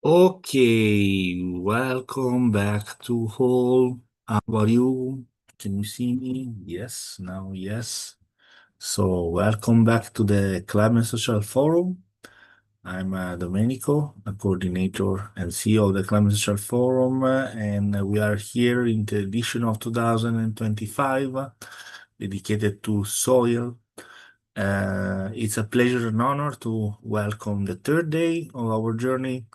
Okay, welcome back to Hall. How are you? Can you see me? Yes, now yes. So, welcome back to the Climate Social Forum. I'm Domenico, a coordinator and CEO of the Climate Social Forum, and we are here in the edition of 2025 dedicated to soil. It's a pleasure and honor to welcome the third day of our journey.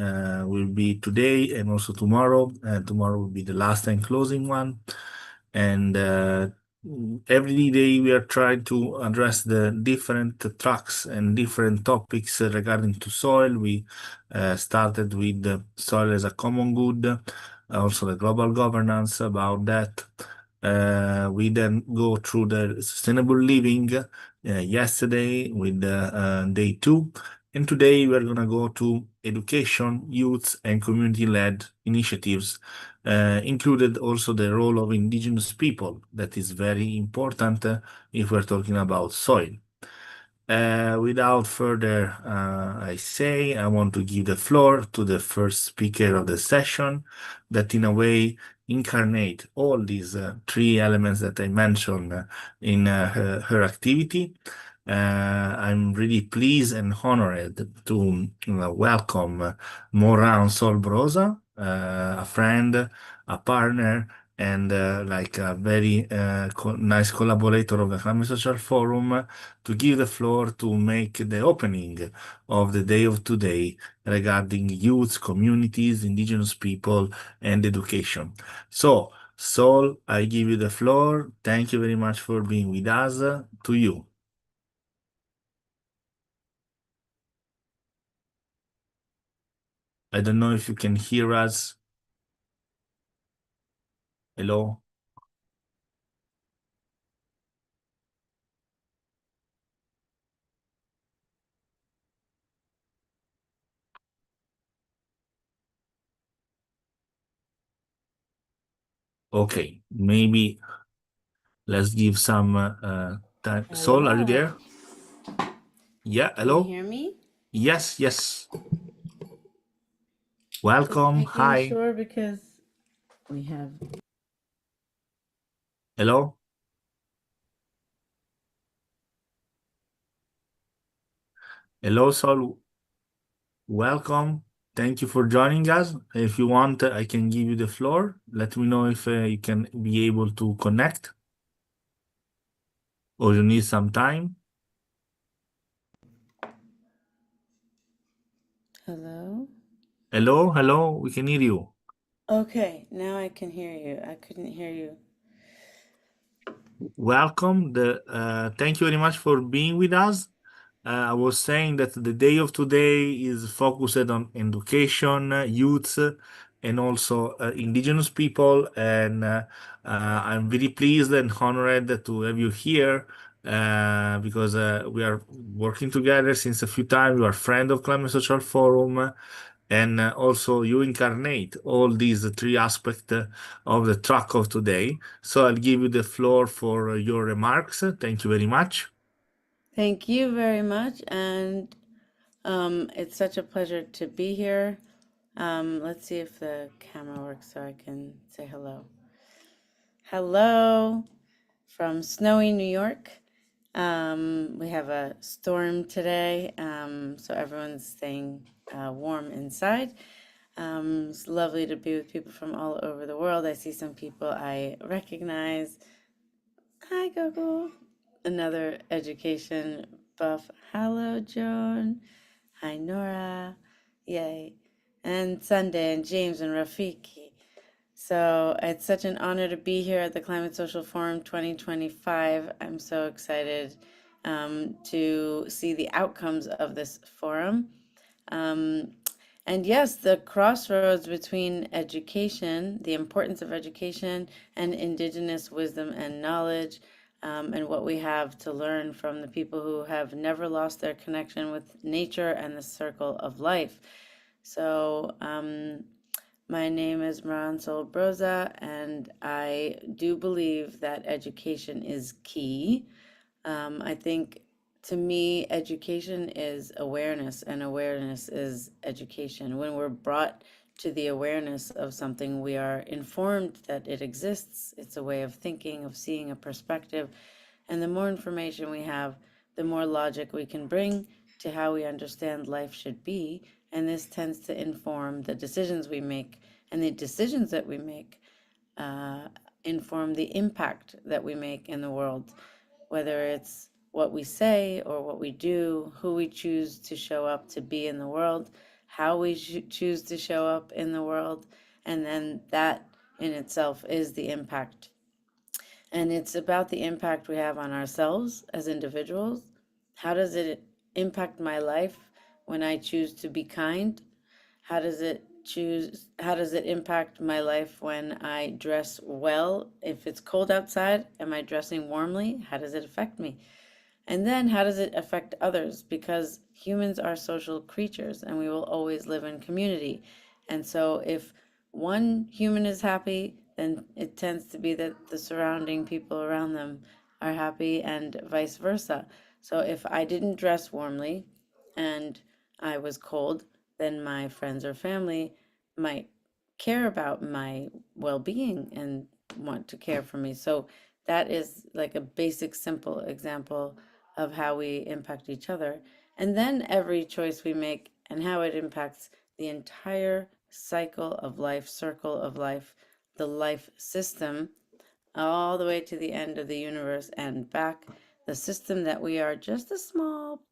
Will be today and also tomorrow. Tomorrow will be the last and closing one. And every day we are trying to address the different tracks and different topics regarding to soil. We started with the soil as a common good, also the global governance about that. We then go through the sustainable living yesterday with day 2. And today we're going to go to education, youth, and community-led initiatives, included also the role of indigenous people. That is very important if we're talking about soil. Without further I want to give the floor to the first speaker of the session that in a way incarnate all these three elements that I mentioned in her activity. I'm really pleased and honored to welcome Moran Solbrosa, a friend, a partner, and like a very nice collaborator of the Climate Social Forum, to give the floor to make the opening of the day of today regarding youth, communities, indigenous people, and education. So, Sol, I give you the floor. Thank you very much for being with us. To you. I don't know if you can hear us. Hello? Okay, maybe let's give some time. Sol, are you Hello. there? Yeah, Can you hello? hear me? Yes, yes. Just Welcome. making Hi. sure because we have. Hello? Hello, Sol. Welcome. Thank you for joining us. If you want, I can give you the floor. Let me know if you can be able to connect or you need some time. Hello? Hello, hello, we can hear you. Okay, now I can hear you. I couldn't hear you. Welcome. Thank you very much for being with us. I was saying that the day of today is focused on education, youth, and also indigenous people. And I'm very pleased and honored to have you here because we are working together since a few times. You are a friend of Climate Social Forum. And also, you incarnate all these three aspects of the track of today. So I'll give you the floor for your remarks. Thank you very much. Thank you very much, and it's such a pleasure to be here. Let's see if the camera works so I can say hello. Hello from snowy New York. We have a storm today, so everyone's staying warm inside. It's lovely to be with people from all over the world. I see some people I recognize. Hi, Gogo. Another education buff. Hello, Joan. Hi, Nora. Yay. And Sunday and James and Rafiki. So it's such an honor to be here at the Climate Social Forum 2025. I'm so excited to see the outcomes of this forum. And yes, the crossroads between education, the importance of education, and indigenous wisdom and knowledge, and what we have to learn from the people who have never lost their connection with nature and the circle of life. So, my name is Maran Solbroza, and I do believe that education is key. I think to me, education is awareness, and awareness is education. When we're brought to the awareness of something, we are informed that it exists. It's a way of thinking, of seeing a perspective. And the more information we have, the more logic we can bring to how we understand life should be. And this tends to inform the decisions we make. And the decisions that we make inform the impact that we make in the world, whether it's what we say or what we do, who we choose to show up to be in the world, how we choose to show up in the world. And then that in itself is the impact. And it's about the impact we have on ourselves as individuals. How does it impact my life when I choose to be kind? How does it impact my life when I dress well? If it's cold outside, am I dressing warmly? How does it affect me? And then how does it affect others? Because humans are social creatures and we will always live in community. And so if one human is happy, then it tends to be that the surrounding people around them are happy and vice versa. So if I didn't dress warmly and I was cold, then my friends or family might care about my well-being and want to care for me. So that is like a basic, simple example of how we impact each other. And then every choice we make and how it impacts the entire cycle of life, circle of life, the life system, all the way to the end of the universe and back, the system that we are just a small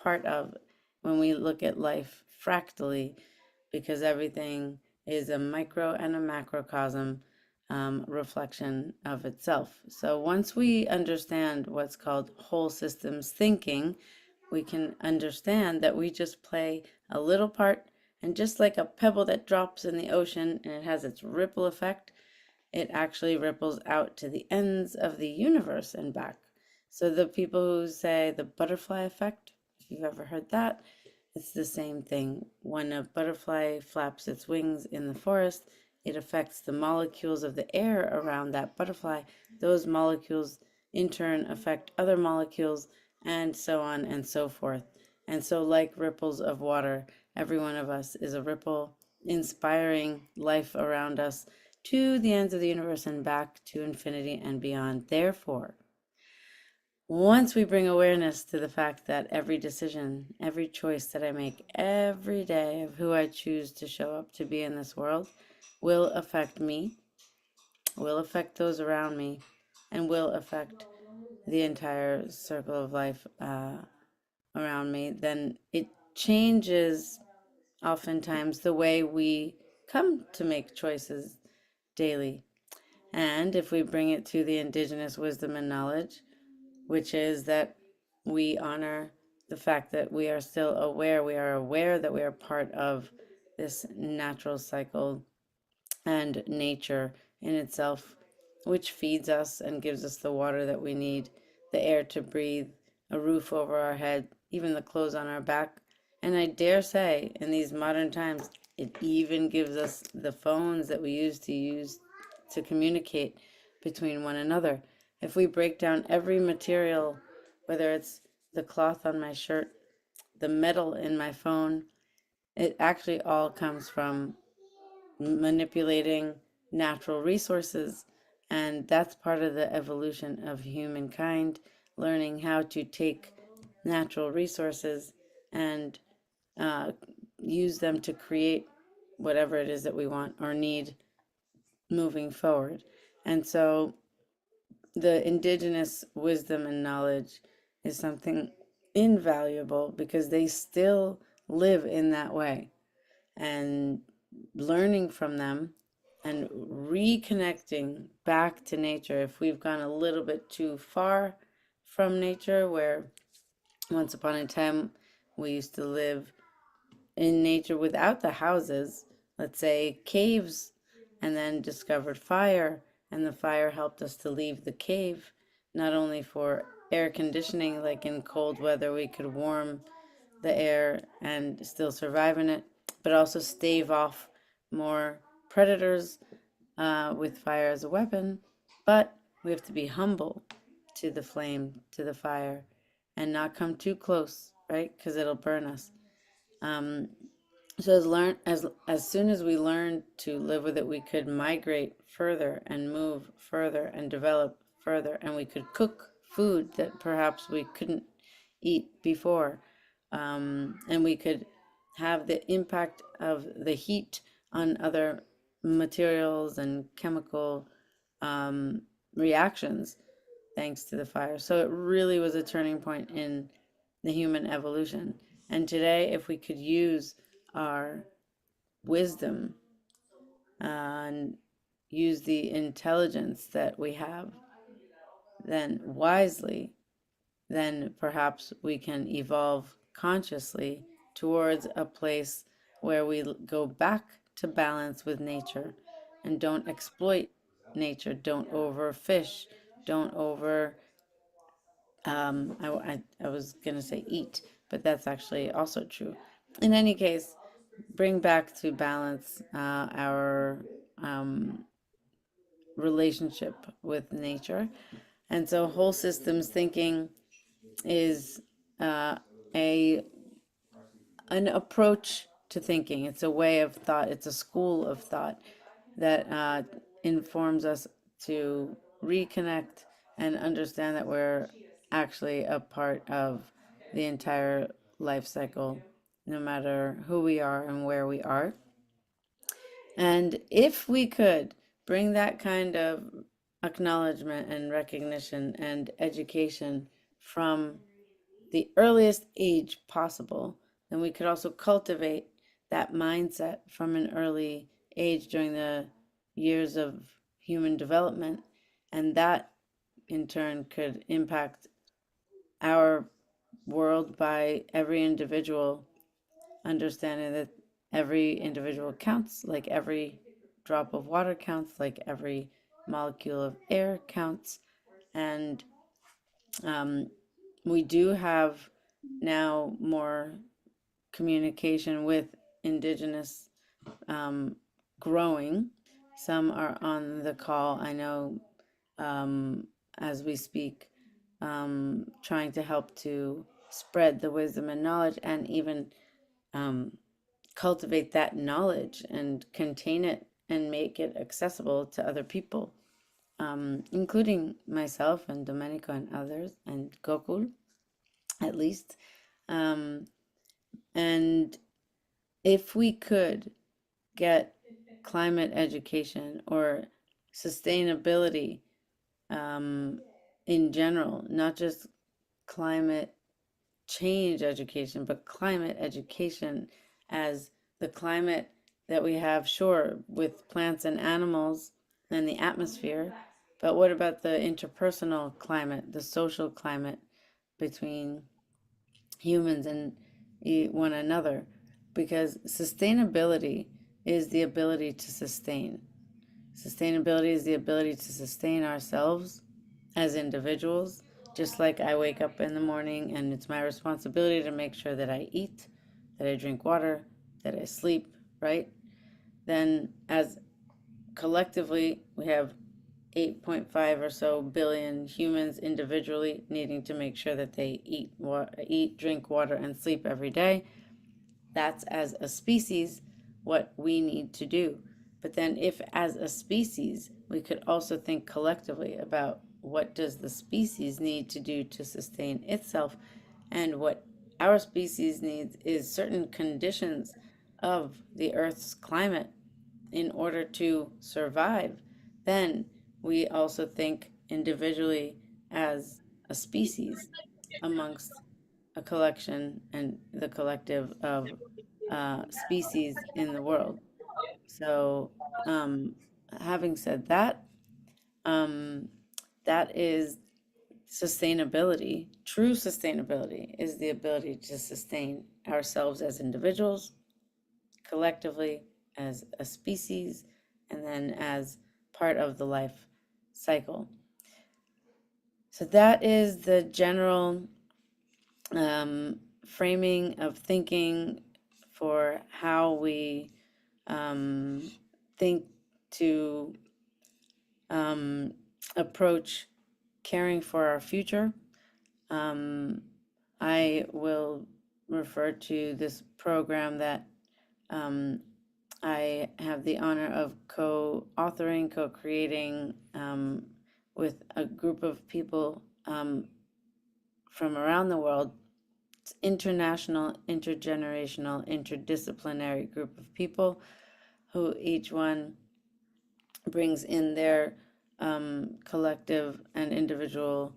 part of when we look at life fractally, because everything is a micro and a macrocosm reflection of itself. So once we understand what's called whole systems thinking, we can understand that we just play a little part, and just like a pebble that drops in the ocean and it has its ripple effect, it actually ripples out to the ends of the universe and back. So the people who say the butterfly effect, if you've ever heard that, it's the same thing. When a butterfly flaps its wings in the forest, it affects the molecules of the air around that butterfly. Those molecules in turn affect other molecules, and so on and so forth. And so, like ripples of water, every one of us is a ripple inspiring life around us to the ends of the universe and back to infinity and beyond. Therefore, once we bring awareness to the fact that every decision, every choice that I make every day of who I choose to show up to be in this world will affect me, will affect those around me, and will affect the entire circle of life around me, then it changes oftentimes the way we come to make choices daily. And if we bring it to the indigenous wisdom and knowledge, which is that we honor the fact that we are still aware, we are aware that we are part of this natural cycle and nature in itself, which feeds us and gives us the water that we need, the air to breathe, a roof over our head, even the clothes on our back. And I dare say, in these modern times, it even gives us the phones that we use to communicate between one another. If we break down every material, whether it's the cloth on my shirt, the metal in my phone, it actually all comes from manipulating natural resources. And that's part of the evolution of humankind, learning how to take natural resources and uh, use them to create whatever it is that we want or need moving forward. And so the indigenous wisdom and knowledge is something invaluable because they still live in that way. And learning from them and reconnecting back to nature, if we've gone a little bit too far from nature, where once upon a time we used to live in nature without the houses, let's say caves, and then discovered fire, and the fire helped us to leave the cave, not only for air conditioning, like in cold weather we could warm the air and still survive in it, but also stave off more predators with fire as a weapon. But we have to be humble to the flame, to the fire, and not come too close, right? Because it'll burn us. So as soon as we learned to live with it, we could migrate further and move further and develop further, and we could cook food that perhaps we couldn't eat before, and we could have the impact of the heat on other materials and chemical reactions thanks to the fire. So it really was a turning point in the human evolution. And today, if we could use our wisdom and use the intelligence that we have, then wisely, then perhaps we can evolve consciously towards a place where we go back to balance with nature and don't exploit nature, don't overfish, don't over I was gonna say eat, but that's actually also true. In any case, bring back to balance our relationship with nature. And so whole systems thinking is a an approach to thinking. It's a way of thought. It's a school of thought that informs us to reconnect and understand that we're actually a part of the entire life cycle, no matter who we are and where we are. And if we could bring that kind of acknowledgement and recognition and education from the earliest age possible, then we could also cultivate that mindset from an early age during the years of human development. And that in turn could impact our world by every individual understanding that every individual counts, like every drop of water counts, like every molecule of air counts. And we do have now more communication with Indigenous growing. Some are on the call, I know, as we speak, trying to help to spread the wisdom and knowledge and even cultivate that knowledge and contain it and make it accessible to other people, including myself and Domenico and others, and Gokul, at least. And if we could get climate education or sustainability in general, not just climate change education, but climate education as the climate that we have, sure, with plants and animals and the atmosphere, but what about the interpersonal climate, the social climate between humans and one another? Because sustainability is the ability to sustain. Sustainability is the ability to sustain ourselves as individuals, just like I wake up in the morning and it's my responsibility to make sure that I eat, that I drink water, that I sleep, right? Then, as collectively, we have 8.5 or so billion humans individually needing to make sure that they eat, drink water, and sleep every day. That's as a species what we need to do. But then if as a species, we could also think collectively about what does the species need to do to sustain itself, and what our species needs is certain conditions of the Earth's climate in order to survive, then we also think individually as a species amongst a collection and the collective of species in the world. So, having said that, um, that is sustainability. True sustainability is the ability to sustain ourselves as individuals, collectively, as a species, and then as part of the life cycle. So that is the general framing of thinking for how we think to approach caring for our future. I will refer to this program that I have the honor of co-authoring, co-creating with a group of people from around the world. It's international, intergenerational, interdisciplinary group of people who each one brings in their collective and individual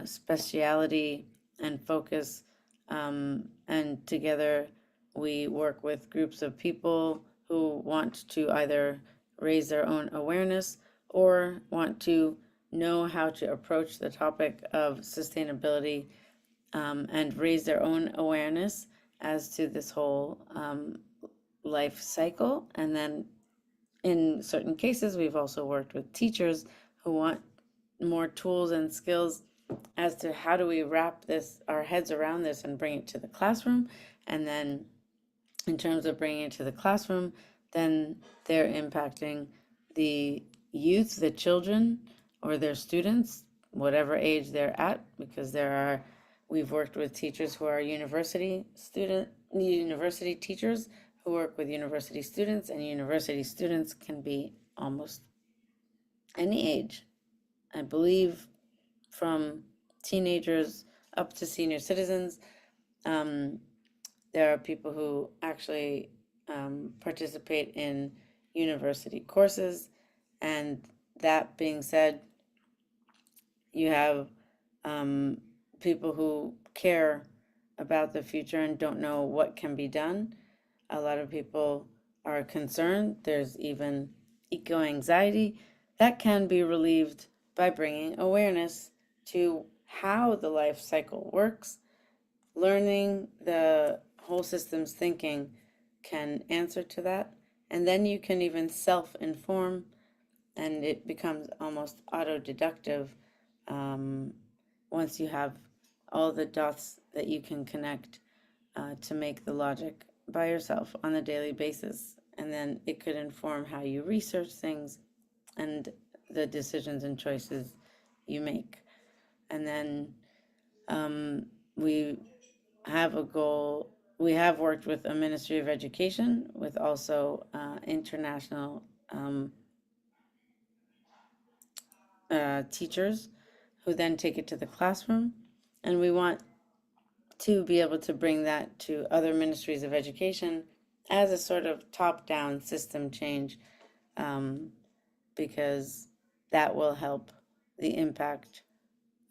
speciality and focus. And together we work with groups of people who want to either raise their own awareness or want to know how to approach the topic of sustainability and raise their own awareness as to this whole life cycle. And then in certain cases, we've also worked with teachers who want more tools and skills as to how do we wrap our heads around this and bring it to the classroom. And then in terms of bringing it to the classroom, then they're impacting the youth, the children, or their students, whatever age they're at, because we've worked with teachers who are university teachers who work with university students, and university students can be almost any age. I believe from teenagers up to senior citizens. There are people who actually participate in university courses. And that being said, you have people who care about the future and don't know what can be done. A lot of people are concerned. There's even eco-anxiety that can be relieved by bringing awareness to how the life cycle works. Learning the whole systems thinking can answer to that. And then you can even self-inform, and it becomes almost auto-deductive once you have all the dots that you can connect to make the logic by yourself on a daily basis. And then it could inform how you research things and the decisions and choices you make. And then we have a goal. We have worked with a Ministry of Education with also international teachers who then take it to the classroom. And we want to be able to bring that to other ministries of education as a sort of top-down system change, because that will help the impact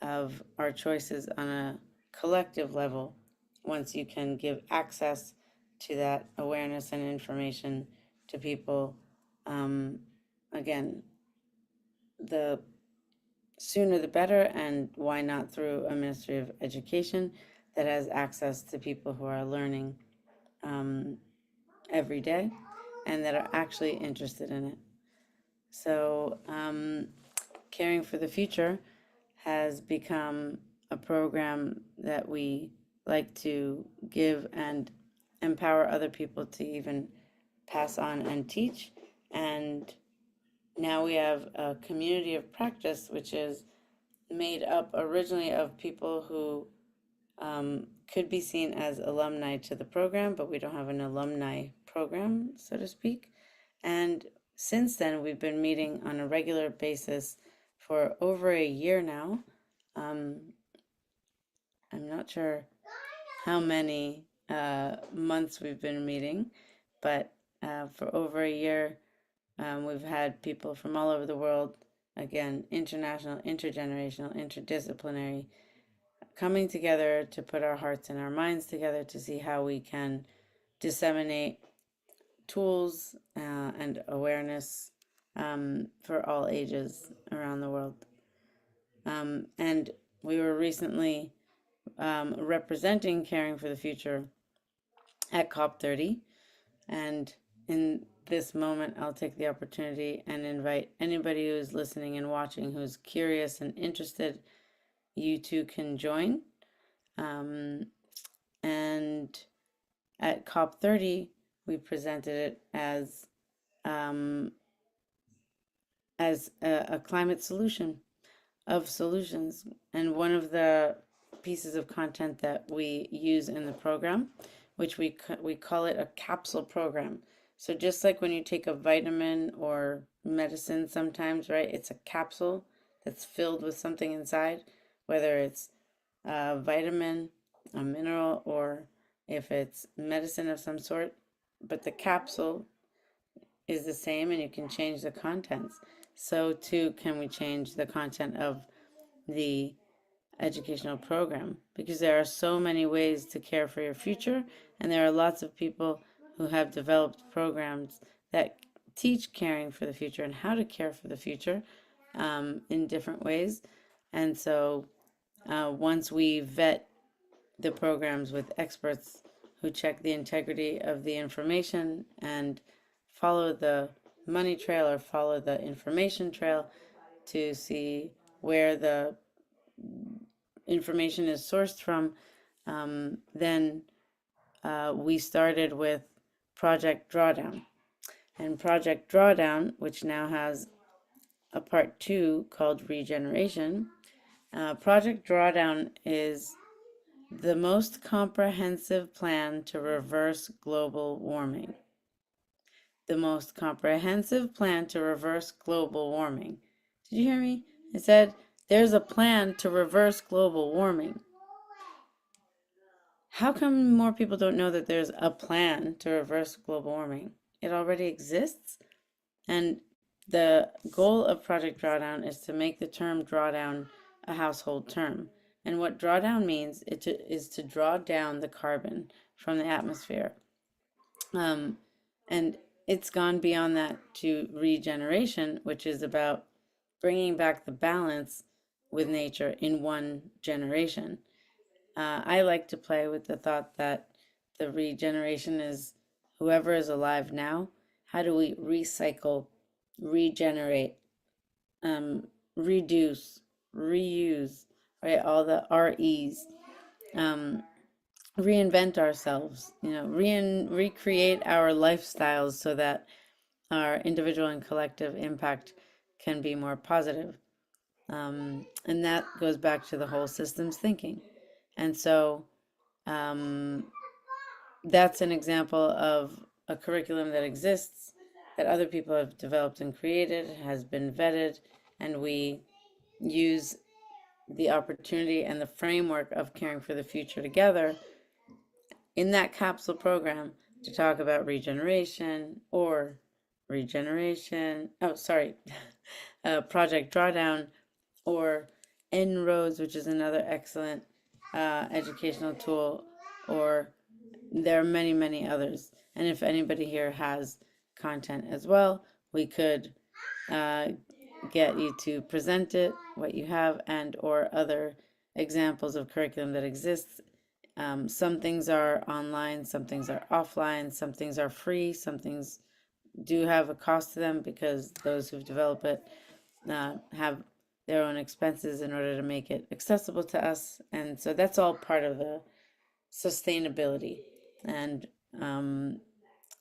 of our choices on a collective level once you can give access to that awareness and information to people. Again, the sooner the better, and why not through a Ministry of Education that has access to people who are learning every day and that are actually interested in it. So Caring for the Future has become a program that we like to give and empower other people to even pass on and teach. And now we have a community of practice, which is made up originally of people who could be seen as alumni to the program, but we don't have an alumni program, so to speak. And since then, we've been meeting on a regular basis for over a year now. I'm not sure how many months we've been meeting, but for over a year, we've had people from all over the world, again, international, intergenerational, interdisciplinary, coming together to put our hearts and our minds together to see how we can disseminate tools and awareness for all ages around the world. And we were recently representing Caring for the Future at COP30. And in this moment, I'll take the opportunity and invite anybody who's listening and watching who's curious and interested, you too can join. And at COP30, we presented it as a climate solution of solutions. And one of the pieces of content that we use in the program, which we call it a capsule program. So just like when you take a vitamin or medicine sometimes, right, it's a capsule that's filled with something inside, whether it's a vitamin, a mineral, or if it's medicine of some sort. But the capsule is the same and you can change the contents. So too can we change the content of the educational program, because there are so many ways to care for your future, and there are lots of people who have developed programs that teach caring for the future and how to care for the future in different ways. And so once we vet the programs with experts who check the integrity of the information and follow the money trail or follow the information trail to see where the information is sourced from, then we started with Project Drawdown. And Project Drawdown, which now has a part 2 called Regeneration, Project Drawdown is the most comprehensive plan to reverse global warming. The most comprehensive plan to reverse global warming. Did you hear me? I said there's a plan to reverse global warming. How come more people don't know that there's a plan to reverse global warming? It already exists. And the goal of Project Drawdown is to make the term drawdown a household term. And what drawdown means is to draw down the carbon from the atmosphere. And it's gone beyond that to regeneration, which is about bringing back the balance with nature in one generation. I like to play with the thought that the regeneration is whoever is alive now. How do we recycle, regenerate, reduce, reuse, right? All the REs, reinvent ourselves, recreate our lifestyles so that our individual and collective impact can be more positive. And that goes back to the whole systems thinking. And so that's an example of a curriculum that exists, that other people have developed and created, has been vetted, and we use the opportunity and the framework of caring for the future together in that capsule program to talk about regeneration or Project Drawdown, or En-ROADS, which is another excellent educational tool, or there are many, many others. And if anybody here has content as well, we could get you to present it, what you have, and or other examples of curriculum that exists. Some things are online, some things are offline, some things are free, some things do have a cost to them because those who've developed it have their own expenses in order to make it accessible to us. And so that's all part of the sustainability. And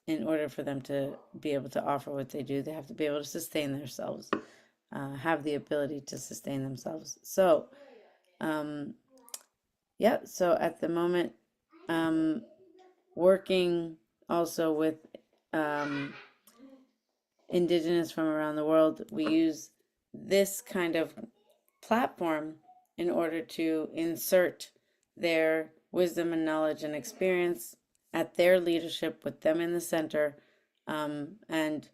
in order for them to be able to offer what they do, they have to be able to sustain themselves, have the ability to sustain themselves. So, yeah, so at the moment, working also with Indigenous from around the world, we use this kind of platform in order to insert their wisdom and knowledge and experience at their leadership with them in the center, and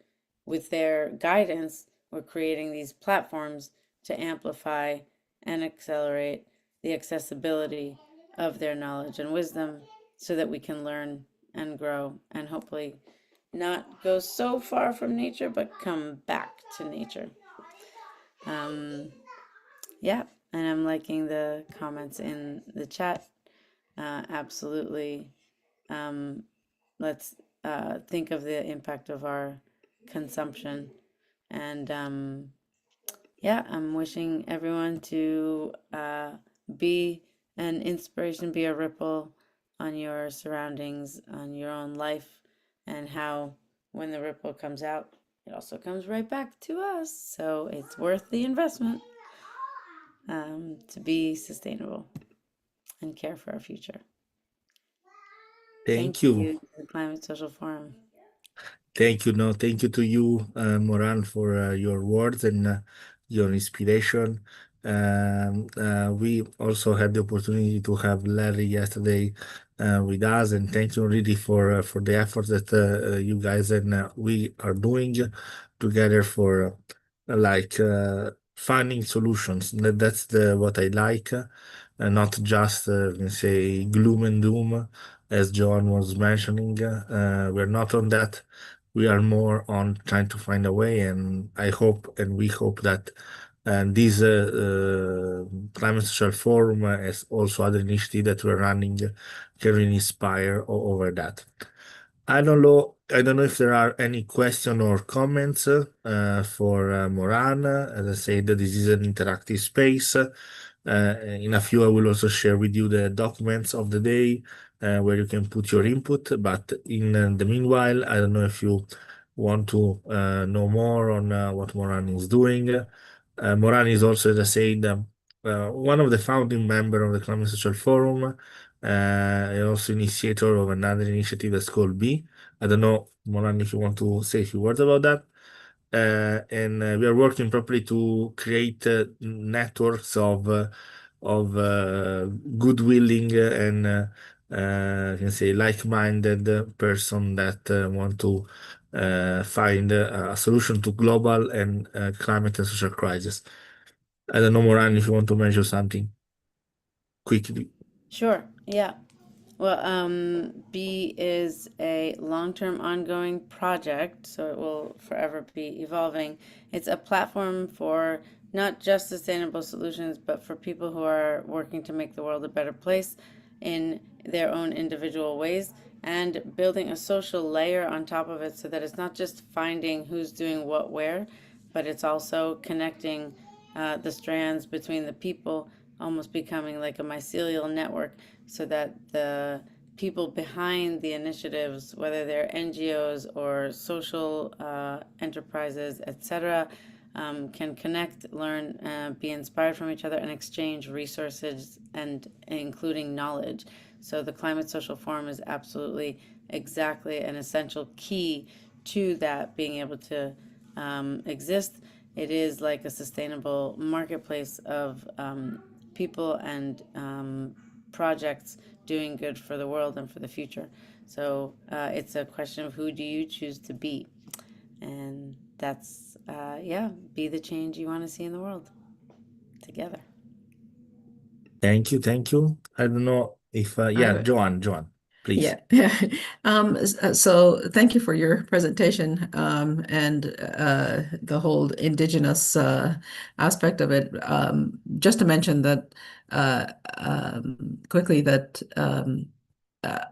with their guidance, we're creating these platforms to amplify and accelerate the accessibility of their knowledge and wisdom so that we can learn and grow and hopefully not go so far from nature but come back to nature. Yeah, and I'm liking the comments in the chat. Absolutely. Let's think of the impact of our consumption. And yeah, I'm wishing everyone to be an inspiration, be a ripple on your surroundings, on your own life, and how when the ripple comes out, it also comes right back to us. So it's worth the investment to be sustainable. and care for our future. Thank Thank you. you to the Climate Social Forum. Thank you. No, thank you to you, Moran, for your words and your inspiration. We also had the opportunity to have Larry yesterday with us, and thank you really for the efforts that you guys and we are doing together for finding solutions. That's the what I like, not just let's say gloom and doom, as John was mentioning. We're not on that. We are more on trying to find a way, and I hope and we hope that this climate social forum, as also other initiatives that we're running, can really inspire over that. I don't know if there are any questions or comments for Moran. As I said, this is an interactive space. In a few, I will also share with you the documents of the day where you can put your input. But in the meanwhile, I don't know if you want to know more on what Moran is doing. Moran is also, as I said, one of the founding members of the Climate Social Forum, and also initiator of another initiative that's called B. I don't know, Moran, if you want to say a few words about that. And we are working properly to create networks of good willing and can say like-minded person that want to find a solution to global and climate and social crisis. I don't know, Moran, if you want to mention something quickly. Sure. Yeah. Well, B is a long-term ongoing project, so it will forever be evolving. It's a platform for not just sustainable solutions, but for people who are working to make the world a better place in their own individual ways and building a social layer on top of it so that it's not just finding who's doing what where, but it's also connecting the strands between the people, almost becoming like a mycelial network so that the people behind the initiatives, whether they're NGOs or social enterprises, etc., can connect, learn, be inspired from each other, and exchange resources and including knowledge. So the Climate Social Forum is absolutely exactly an essential key to that being able to exist. It is like a sustainable marketplace of people and projects doing good for the world and for the future. So it's a question of who do you choose to be? And that's, yeah, be the change you want to see in the world together. Thank you, thank you. I don't know if, yeah, I Joan, please. Yeah. So thank you for your presentation and the whole Indigenous aspect of it. Just to mention that quickly that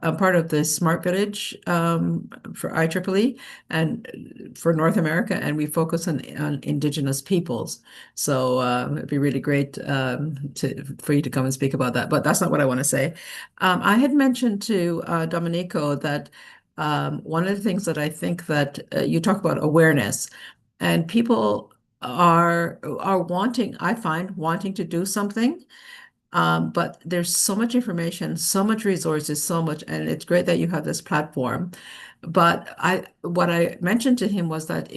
I'm part of the Smart Village for IEEE and for North America, and we focus on Indigenous peoples. So it'd be really great for you to come and speak about that. But that's not what I want to say. I had mentioned to Domenico that one of the things that I think that you talk about awareness, and people are wanting, I find, wanting to do something. But there's so much information, so much resources, so much, and it's great that you have this platform. But what I mentioned to him was that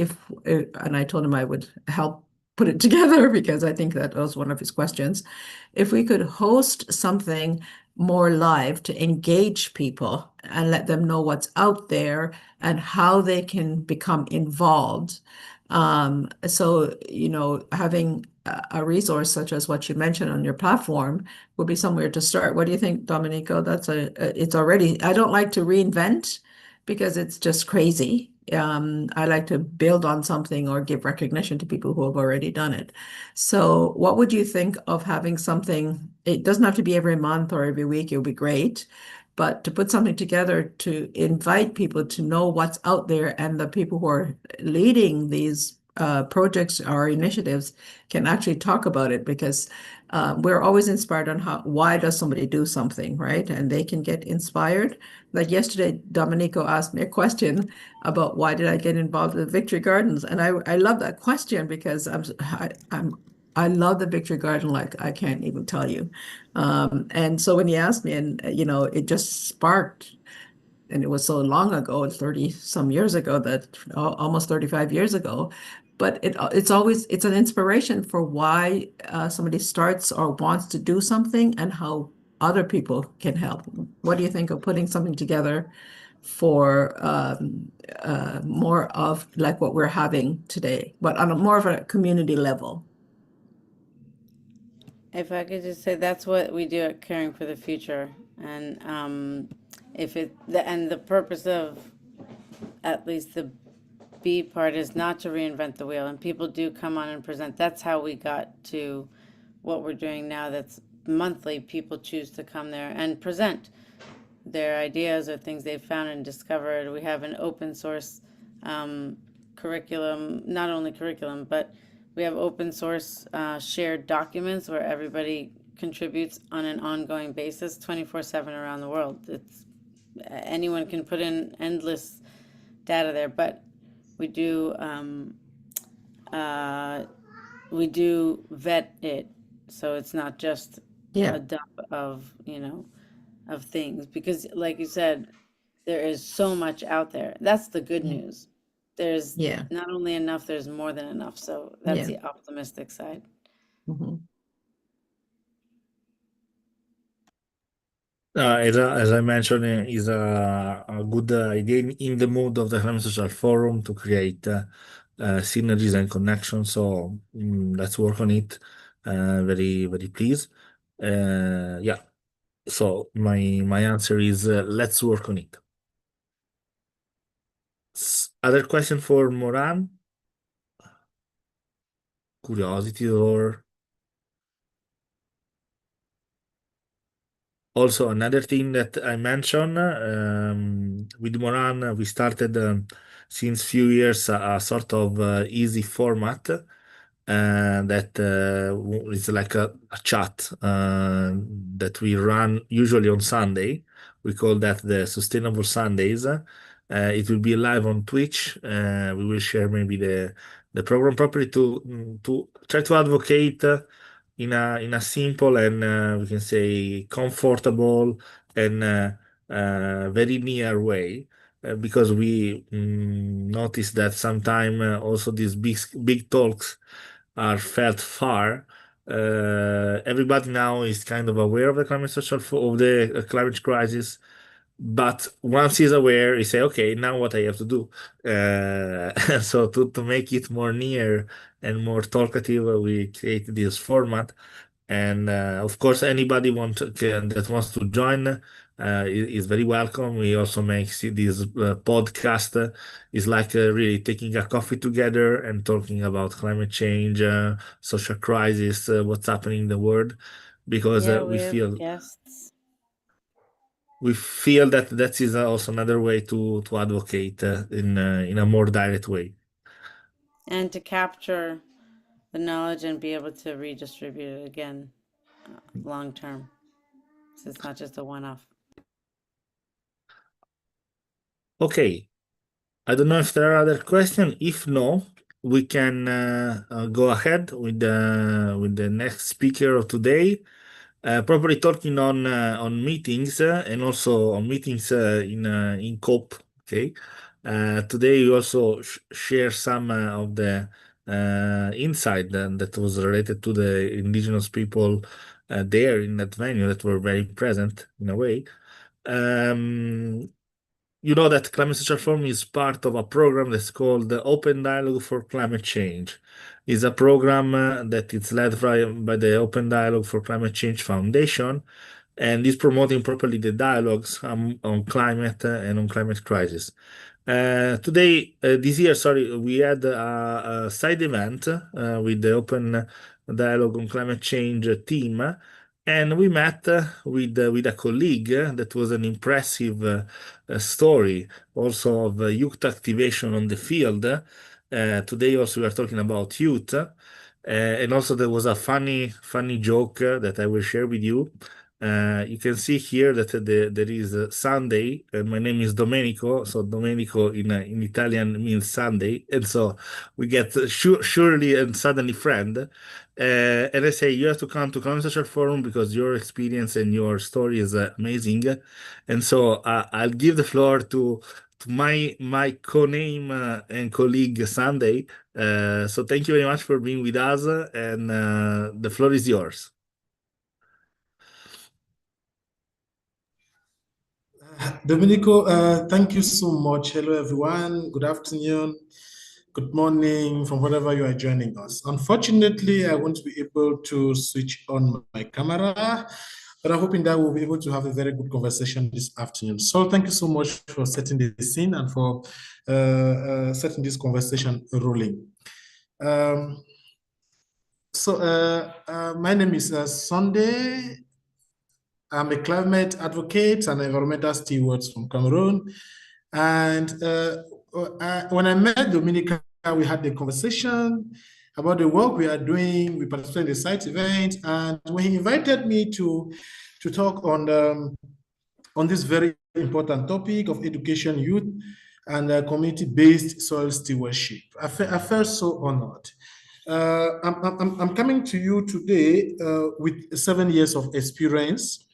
and I told him I would help put it together because I think that was one of his questions. If we could host something more live to engage people and let them know what's out there and how they can become involved. So, having a resource such as what you mentioned on your platform would be somewhere to start. What do you think, Domenico? It's already, I don't like to reinvent because it's just crazy. I like to build on something or give recognition to people who have already done it. So what would you think of having something? It doesn't have to be every month or every week, it would be great. But to put something together to invite people to know what's out there and the people who are leading these projects or initiatives can actually talk about it because we're always inspired on why does somebody do something, right? And they can get inspired. Like yesterday, Domenico asked me a question about why did I get involved with Victory Gardens, and I love that question because I'm I love the Victory Garden like I can't even tell you. And so when he asked me, and it just sparked, and it was so long ago, 30 some years ago, that almost 35 years ago. But it's an inspiration for why somebody starts or wants to do something and how other people can help. What do you think of putting something together for more of like what we're having today, but on a more of a community level? If I could just say, that's what we do at Caring for the Future. And and the purpose of at least the B part is not to reinvent the wheel. And people do come on and present. That's how we got to what we're doing now. That's monthly. People choose to come there and present their ideas or things they've found and discovered. We have an open source curriculum, not only curriculum, but we have open source shared documents where everybody contributes on an ongoing basis, 24/7 around the world. Anyone can put in endless data there, but we do uh, we do vet it, so it's not just a Yeah. dump of of things, because like you said, there is so much out there. That's the good Yeah. news. There's Yeah. not only enough, there's more than enough. So that's Yeah. the optimistic side. Mhm. As I mentioned, is a good idea in the mood of the Climate Social Forum to create synergies and connections. So let's work on it. Very, very pleased. Yeah. So my answer is let's work on it. Other question for Moran? Curiosity or also another thing that I mentioned with Moran, we started since few years a sort of easy format that is like a chat that we run usually on Sunday. We call that the Sustainable Sundays. It will be live on Twitch. We will share maybe the program properly to try to advocate in a simple and we can say comfortable and very near way because we notice that sometimes also these big talks are felt far. Everybody now is kind of aware of the of the climate crisis, but once he's aware, he say, "Okay, now what I have to do?" So to make it more near and more talkative, we create this format. And of course, anybody that wants to join is very welcome. We also make this podcast is like really taking a coffee together and talking about climate change, social crisis, what's happening in the world, because Yeah, we have guests. we feel that that is also another way to advocate in a more direct way. And to capture the knowledge and be able to redistribute it again long term. So it's not just a one off. Okay, I don't know if there are other questions. If no, we can go ahead with the next speaker of today. Probably talking on meetings and also on meetings in COP. Okay. Today we also share some of the insight that was related to the indigenous people there in that venue that were very present in a way. Um, you know that Climate Social Forum is part of a program that's called the Open Dialogue for Climate Change. It's a program that is led by the Open Dialogue for Climate Change Foundation and is promoting properly the dialogues on climate and on climate crisis. This year, sorry, we had a side event with the Open Dialogue on Climate Change team, and we met with a colleague that was an impressive story also of youth activation on the field. Today also we are talking about youth, and also there was a funny joke that I will share with you. You can see here that there is Sunday, and my name is Domenico. So Domenico in Italian means Sunday, and so we get surely and suddenly friend. And I say you have to come to Climate Social Forum because your experience and your story is amazing. And so I'll give the floor to my co-name and colleague Sunday. So thank you very much for being with us, and the floor is yours. Domenico, thank you so much. Hello, everyone. Good afternoon. Good morning from wherever you are joining us. Unfortunately, I won't be able to switch on my camera, but I'm hoping that we'll be able to have a very good conversation this afternoon. So thank you so much for setting the scene and for setting this conversation rolling. My name is Sunday. I'm a climate advocate and environmental steward from Cameroon. And when I met Dominica, we had the conversation about the work we are doing. We participated in the site event, and when he invited me to talk on this very important topic of education, youth, and community-based soil stewardship, I felt so honored. I'm coming to you today with 7 years of experience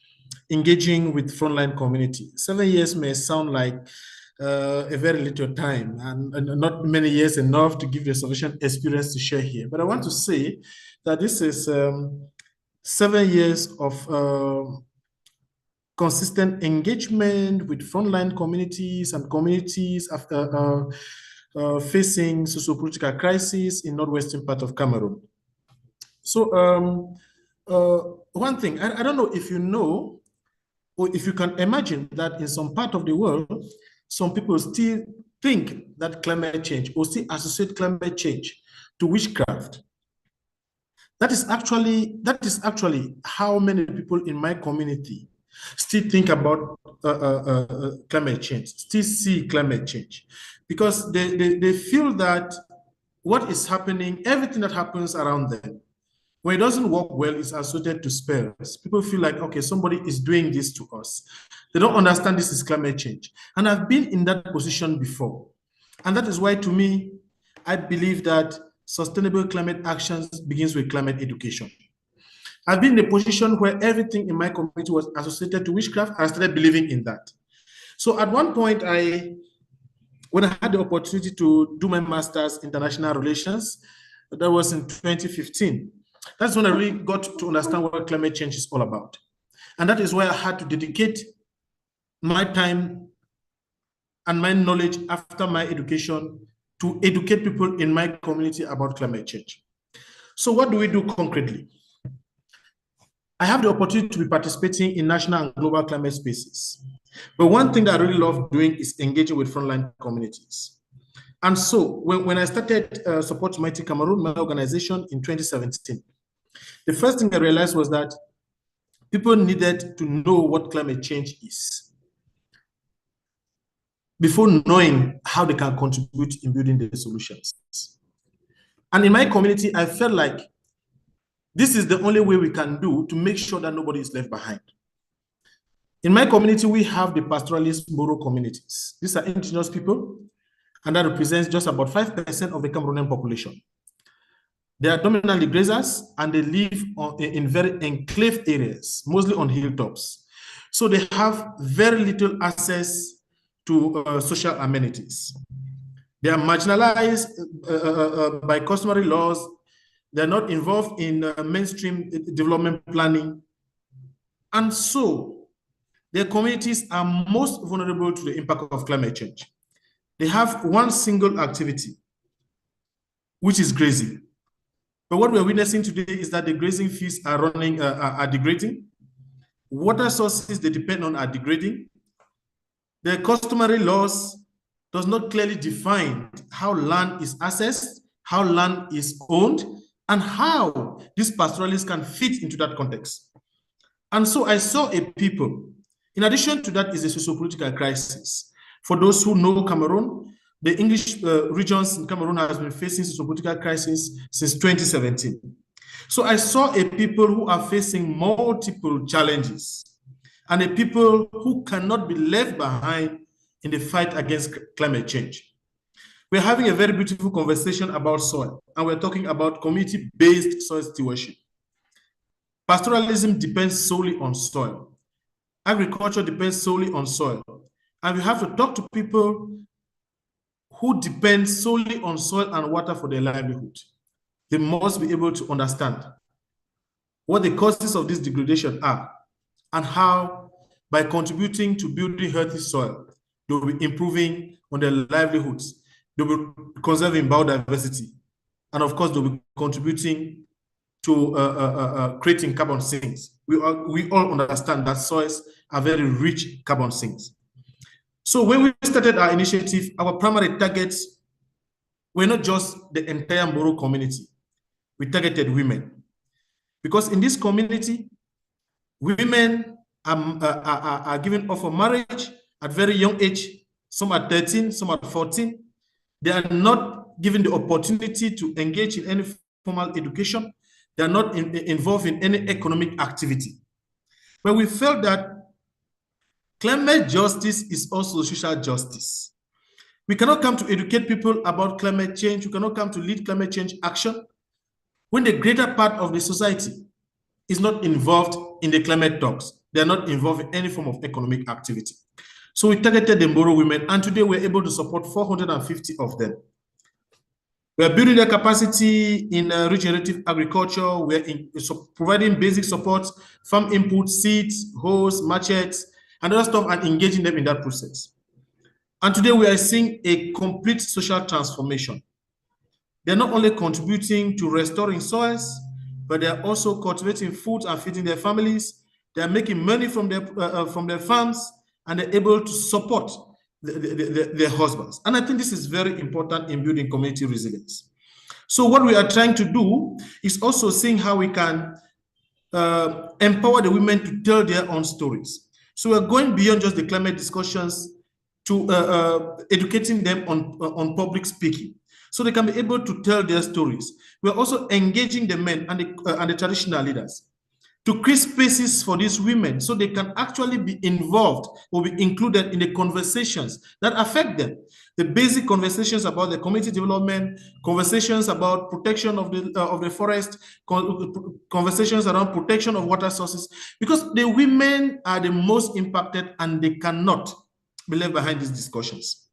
engaging with frontline community. 7 years may sound like a very little time and not many years enough to give you sufficient experience to share here. But I want to say that this is 7 years of consistent engagement with frontline communities and communities after facing socio-political crisis in northwestern part of Cameroon. So one thing, I don't know if you know, or if you can imagine that in some part of the world, some people still think that climate change or still associate climate change to witchcraft. That is actually how many people in my community still think about climate change, still see climate change, because they feel that what is happening, everything that happens around them, when it doesn't work well, it's associated to spells. People feel like, okay, somebody is doing this to us. They don't understand this is climate change. And I've been in that position before. And that is why, to me, I believe that sustainable climate actions begins with climate education. I've been in a position where everything in my community was associated to witchcraft, and I started believing in that. So at one point, when I had the opportunity to do my master's in international relations, that was in 2015. That's when I really got to understand what climate change is all about. And that is why I had to dedicate my time and my knowledge after my education to educate people in my community about climate change. So what do we do concretely? I have the opportunity to be participating in national and global climate spaces. But one thing that I really love doing is engaging with frontline communities. And so when I started Support Mighty Cameroon, my organization, in 2017, the first thing I realized was that people needed to know what climate change is before knowing how they can contribute in building the solutions. And in my community, I felt like this is the only way we can do to make sure that nobody is left behind. In my community, we have the pastoralist Moro communities. These are indigenous people, and that represents just about 5% of the Cameroonian population. They are dominantly grazers, and they live in very enclave areas, mostly on hilltops. So they have very little access to social amenities. They are marginalized by customary laws. They're not involved in mainstream development planning. And so their communities are most vulnerable to the impact of climate change. They have one single activity, which is grazing. But what we're witnessing today is that the grazing fields are degrading. Water sources they depend on are degrading. The customary laws does not clearly define how land is accessed, how land is owned, and how these pastoralists can fit into that context. And so I saw a people. In addition to that is a socio-political crisis. For those who know Cameroon, the English regions in Cameroon has been facing socio-political crisis since 2017. So I saw a people who are facing multiple challenges and a people who cannot be left behind in the fight against climate change. We're having a very beautiful conversation about soil, and we're talking about community-based soil stewardship. Pastoralism depends solely on soil. Agriculture depends solely on soil. And we have to talk to people who depend solely on soil and water for their livelihood. They must be able to understand what the causes of this degradation are and how, by contributing to building healthy soil, they will be improving on their livelihoods, they will be conserving biodiversity, and of course, they'll be contributing to creating carbon sinks. We all understand that soils are very rich carbon sinks. So when we started our initiative, our primary targets were not just the entire Moro community. We targeted women. Because in this community, women are given off for marriage at very young age. Some are 13, some are 14. They are not given the opportunity to engage in any formal education. They are not involved in any economic activity. But we felt that climate justice is also social justice. We cannot come to educate people about climate change. We cannot come to lead climate change action when the greater part of the society is not involved in the climate talks. They are not involved in any form of economic activity. So we targeted the Moro women, and today we're able to support 450 of them. We're building their capacity in regenerative agriculture. We're providing basic support, farm input, seeds, hose, machetes, and other stuff, and engaging them in that process. And today we are seeing a complete social transformation. They're not only contributing to restoring soils, but they're also cultivating food and feeding their families. They're making money from their farms, and they're able to support their husbands. And I think this is very important in building community resilience. So what we are trying to do is also seeing how we can empower the women to tell their own stories. So we're going beyond just the climate discussions to educating them on public speaking, so they can be able to tell their stories. We're also engaging the men and the traditional leaders to create spaces for these women so they can actually be involved or be included in the conversations that affect them. The basic conversations about the community development, conversations about protection of the forest, conversations around protection of water sources, because the women are the most impacted and they cannot be left behind these discussions.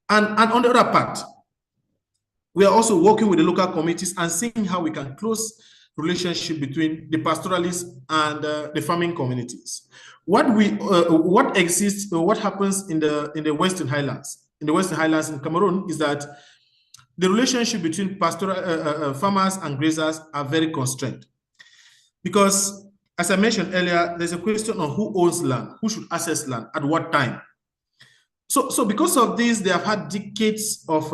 And on the other part, we are also working with the local communities and seeing how we can close relationship between the pastoralists and the farming communities. What happens in the Western Highlands? In the Western Highlands in Cameroon is that the relationship between pastoral farmers and grazers are very constrained. Because, as I mentioned earlier, there's a question on who owns land, who should access land, at what time. So because of this, they have had decades of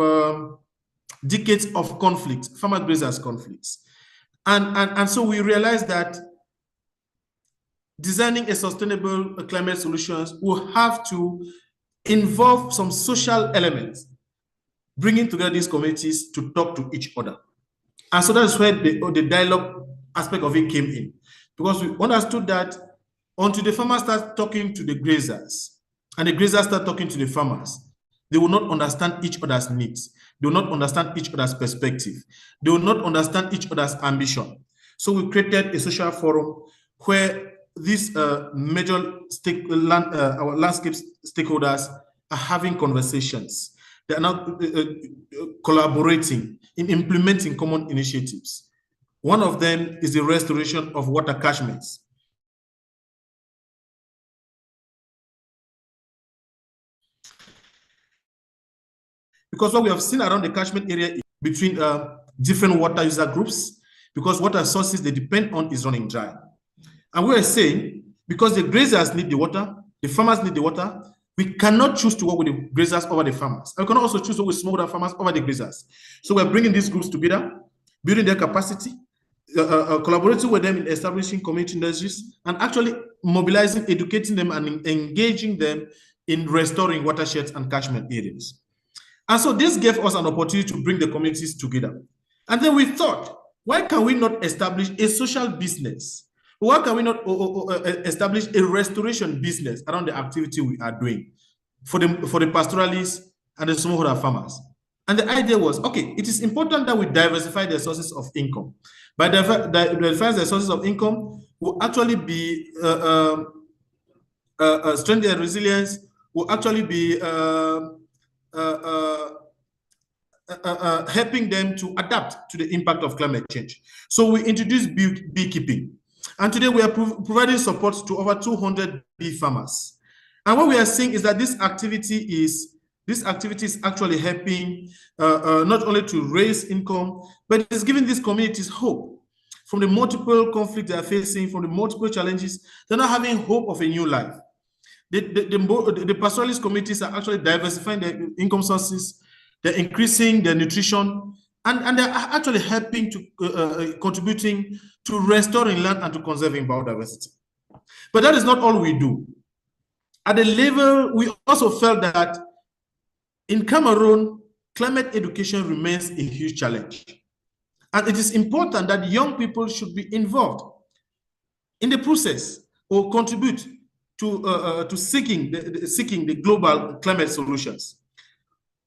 conflict, farmer-grazers conflicts. And so we realized that designing a sustainable climate solutions will have to involve some social elements, bringing together these communities to talk to each other. And so that's where the dialogue aspect of it came in, because we understood that until the farmers start talking to the grazers and the grazers start talking to the farmers, they will not understand each other's needs. They will not understand each other's perspective. They will not understand each other's ambition. So we created a social forum where these major our landscape stakeholders are having conversations. They are now collaborating in implementing common initiatives. One of them is the restoration of water catchments. Because what we have seen around the catchment area between different water user groups, because water sources they depend on is running dry. And we are saying, because the grazers need the water, the farmers need the water, we cannot choose to work with the grazers over the farmers. And we cannot also choose to work with smallholder farmers over the grazers. So we're bringing these groups together, building their capacity, collaborating with them in establishing community nurseries, and actually mobilizing, educating them, and engaging them in restoring watersheds and catchment areas. And so this gave us an opportunity to bring the communities together. And then we thought, Why can we not establish a social business? Why can we not establish a restoration business around the activity we are doing for the pastoralists and the smallholder farmers? And the idea was, okay, it is important that we diversify the sources of income. By diversifying the sources of income, will actually be strength and resilience, will actually be helping them to adapt to the impact of climate change. So we introduced beekeeping. And today we are providing support to over 200 bee farmers. And what we are seeing is that this activity is actually helping not only to raise income, but it's giving these communities hope from the multiple conflicts they are facing, from the multiple challenges. They're not having hope of a new life. The pastoralist communities are actually diversifying their income sources. They're increasing their nutrition, and they're actually helping to contributing to restoring land and to conserving biodiversity. But that is not all we do. At the level, we also felt that in Cameroon, climate education remains a huge challenge. And it is important that young people should be involved in the process or contribute to seeking the global climate solutions.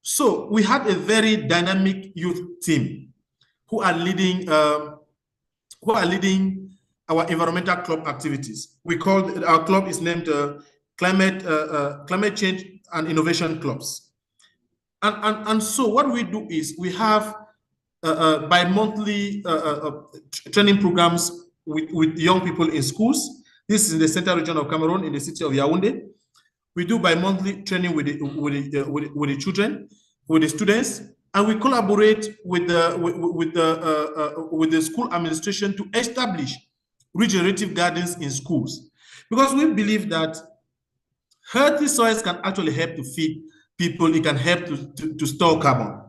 So we had a very dynamic youth team who are leading our environmental club activities. Our club is named Climate Change and Innovation Clubs. And so what we do is we have bi-monthly training programs with young people in schools. This is in the central region of Cameroon, in the city of Yaoundé. We do bi-monthly training with the children, with the students, and we collaborate with the school administration to establish regenerative gardens in schools, because we believe that healthy soils can actually help to feed people. It can help to store carbon.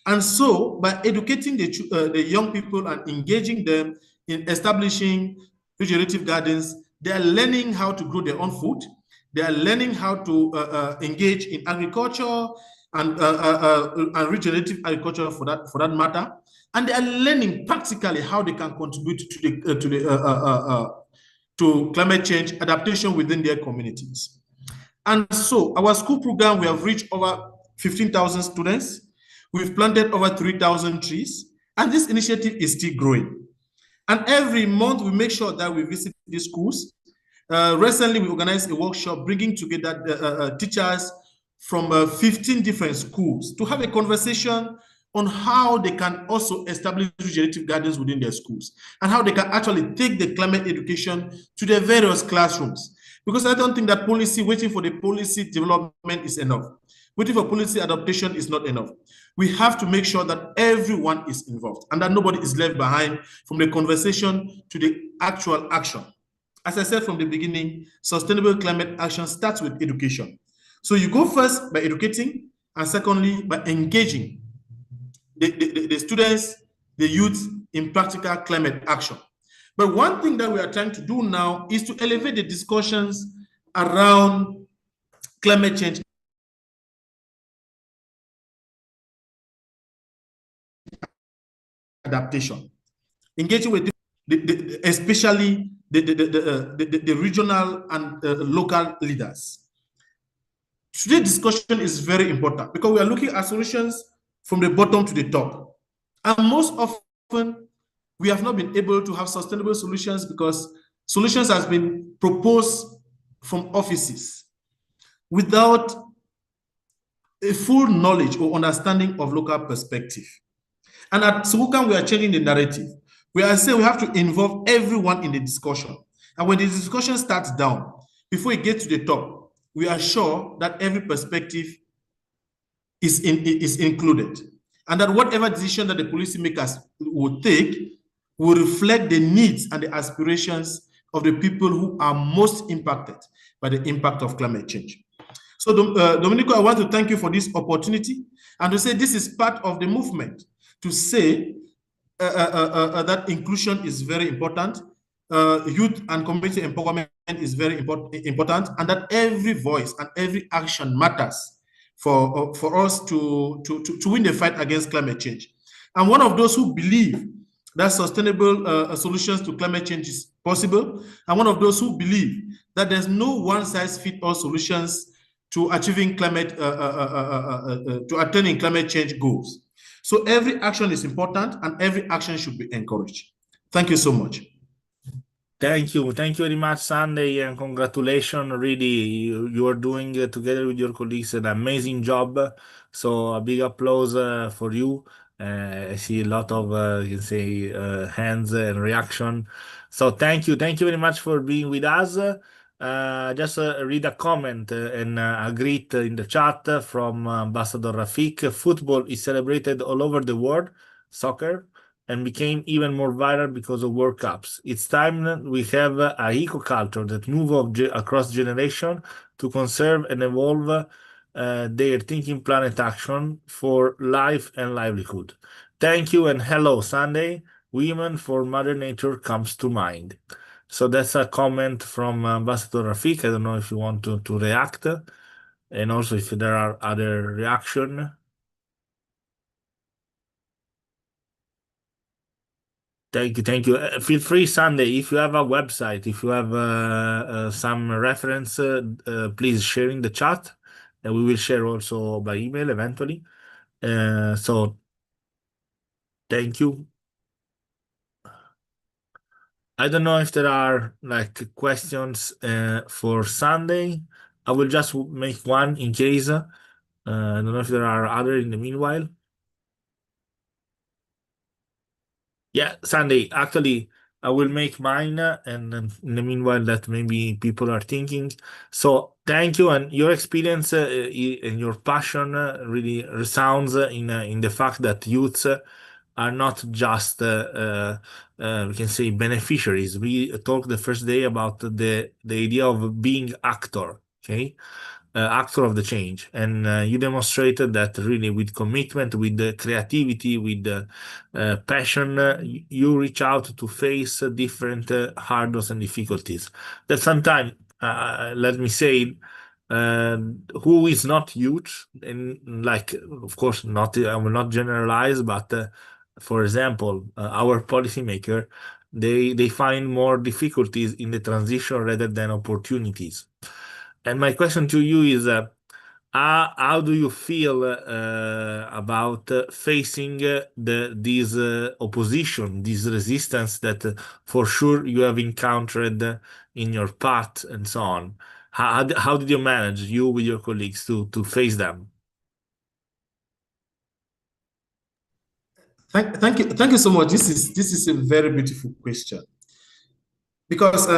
And so, by educating the young people and engaging them in establishing regenerative gardens, they are learning how to grow their own food. They are learning how to engage in agriculture and regenerative agriculture for that matter, and they are learning practically how they can contribute to climate change adaptation within their communities. And so, our school program, we have reached over 15,000 students. We've planted over 3,000 trees, and this initiative is still growing. And every month, we make sure that we visit these schools. Recently, we organized a workshop bringing together teachers from 15 different schools to have a conversation on how they can also establish regenerative gardens within their schools and how they can actually take the climate education to their various classrooms. Because I don't think that waiting for the policy development is enough. Waiting for policy adaptation is not enough. We have to make sure that everyone is involved and that nobody is left behind from the conversation to the actual action. As I said from the beginning, sustainable climate action starts with education. So you go first by educating, and secondly, by engaging the students, the youth in practical climate action. But one thing that we are trying to do now is to elevate the discussions around climate change adaptation, engaging with especially the regional and local leaders. Today's discussion is very important because we are looking at solutions from the bottom to the top. And most often, we have not been able to have sustainable solutions because solutions has been proposed from offices without a full knowledge or understanding of local perspective. And at Subukan, we are changing the narrative. We are saying we have to involve everyone in the discussion. And when the discussion starts down, before it gets to the top, we are sure that every perspective is included. And that whatever decision that the policymakers will take will reflect the needs and the aspirations of the people who are most impacted by the impact of climate change. So, Domenico, I want to thank you for this opportunity and to say this is part of the movement to say that inclusion is very important, youth and community empowerment is very important, and that every voice and every action matters for us to win the fight against climate change. And one of those who believe that sustainable solutions to climate change is possible. I'm one of those who believe that there's no one-size-fits-all solutions to achieving to attaining climate change goals. So every action is important, and every action should be encouraged. Thank you so much. Thank you very much, Sunday, and congratulations. Really, you are doing together with your colleagues an amazing job. So a big applause for you. I see a lot of you can say hands and reaction. So thank you very much for being with us. Just read a comment and a greet in the chat from Ambassador Rafik. Football is celebrated all over the world. Soccer and became even more viral because of World Cups. It's time we have a eco-culture that move across generation to conserve and evolve their thinking planet action for life and livelihood. Thank you and hello, Sunday. Women for Mother Nature comes to mind. So that's a comment from Ambassador Rafik. I don't know if you want to react, and also if there are other reaction. Thank you. Feel free, Sunday, if you have a website, if you have some reference, please share in the chat, and we will share also by email eventually. So thank you. I don't know if there are like questions for Sunday. I will just make one in case. I don't know if there are other in the meanwhile. Yeah, Sunday. Actually, I will make mine, and in the meanwhile, that maybe people are thinking. So, thank you, and your experience and your passion really resounds in the fact that youths are not just we can say beneficiaries. We talked the first day about the idea of being actor. Okay, actor of the change, and you demonstrated that really with commitment, with the creativity, with the passion, you reach out to face different hurdles and difficulties that sometimes, let me say, who is not youth, and like, of course, not, I will not generalize, but for example, our policymaker, they find more difficulties in the transition rather than opportunities. And my question to you is, how do you feel about facing this opposition, this resistance that for sure you have encountered in your path and so on? How did you manage, you with your colleagues, to face them? Thank you so much. This is a very beautiful question, because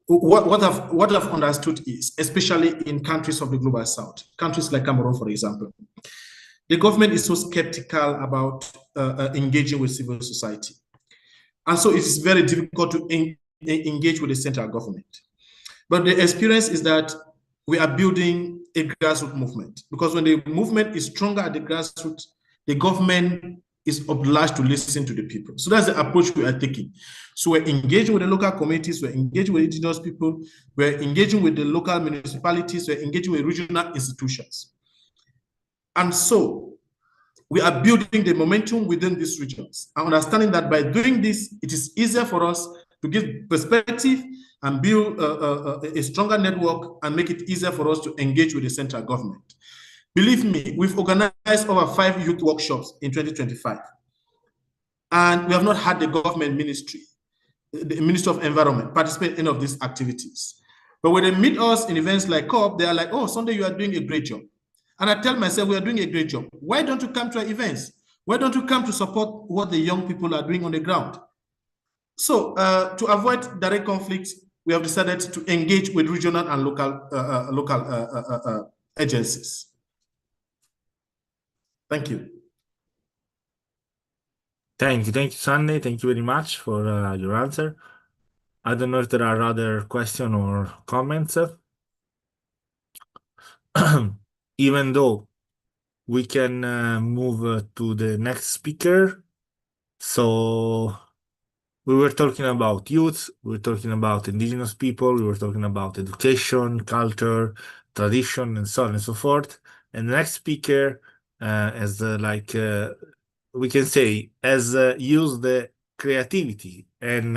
what I've understood is, especially in countries of the global south, countries like Cameroon, for example, the government is so skeptical about engaging with civil society, and so it is very difficult to engage with the central government. But the experience is that we are building a grassroots movement, because when the movement is stronger at the grassroots, the government is obliged to listen to the people. So that's the approach we are taking. So we're engaging with the local communities, we're engaging with indigenous people, we're engaging with the local municipalities, we're engaging with regional institutions. And so we are building the momentum within these regions, and understanding that by doing this, it is easier for us to give perspective and build a stronger network and make it easier for us to engage with the central government. Believe me, we've organized over 5 youth workshops in 2025. And we have not had the government ministry, the Ministry of Environment, participate in any of these activities. But when they meet us in events like COP, they are like, oh, Sunday, you are doing a great job. And I tell myself, we are doing a great job. Why don't you come to our events? Why don't you come to support what the young people are doing on the ground? So to avoid direct conflict, we have decided to engage with regional and local agencies. Thank you. Thank you, Sunday. Thank you very much for your answer. I don't know if there are other questions or comments. Even though we can move to the next speaker. So we were talking about youth, we were talking about indigenous people, we were talking about education, culture, tradition, and so on and so forth. And the next speaker, we can say, has used the creativity and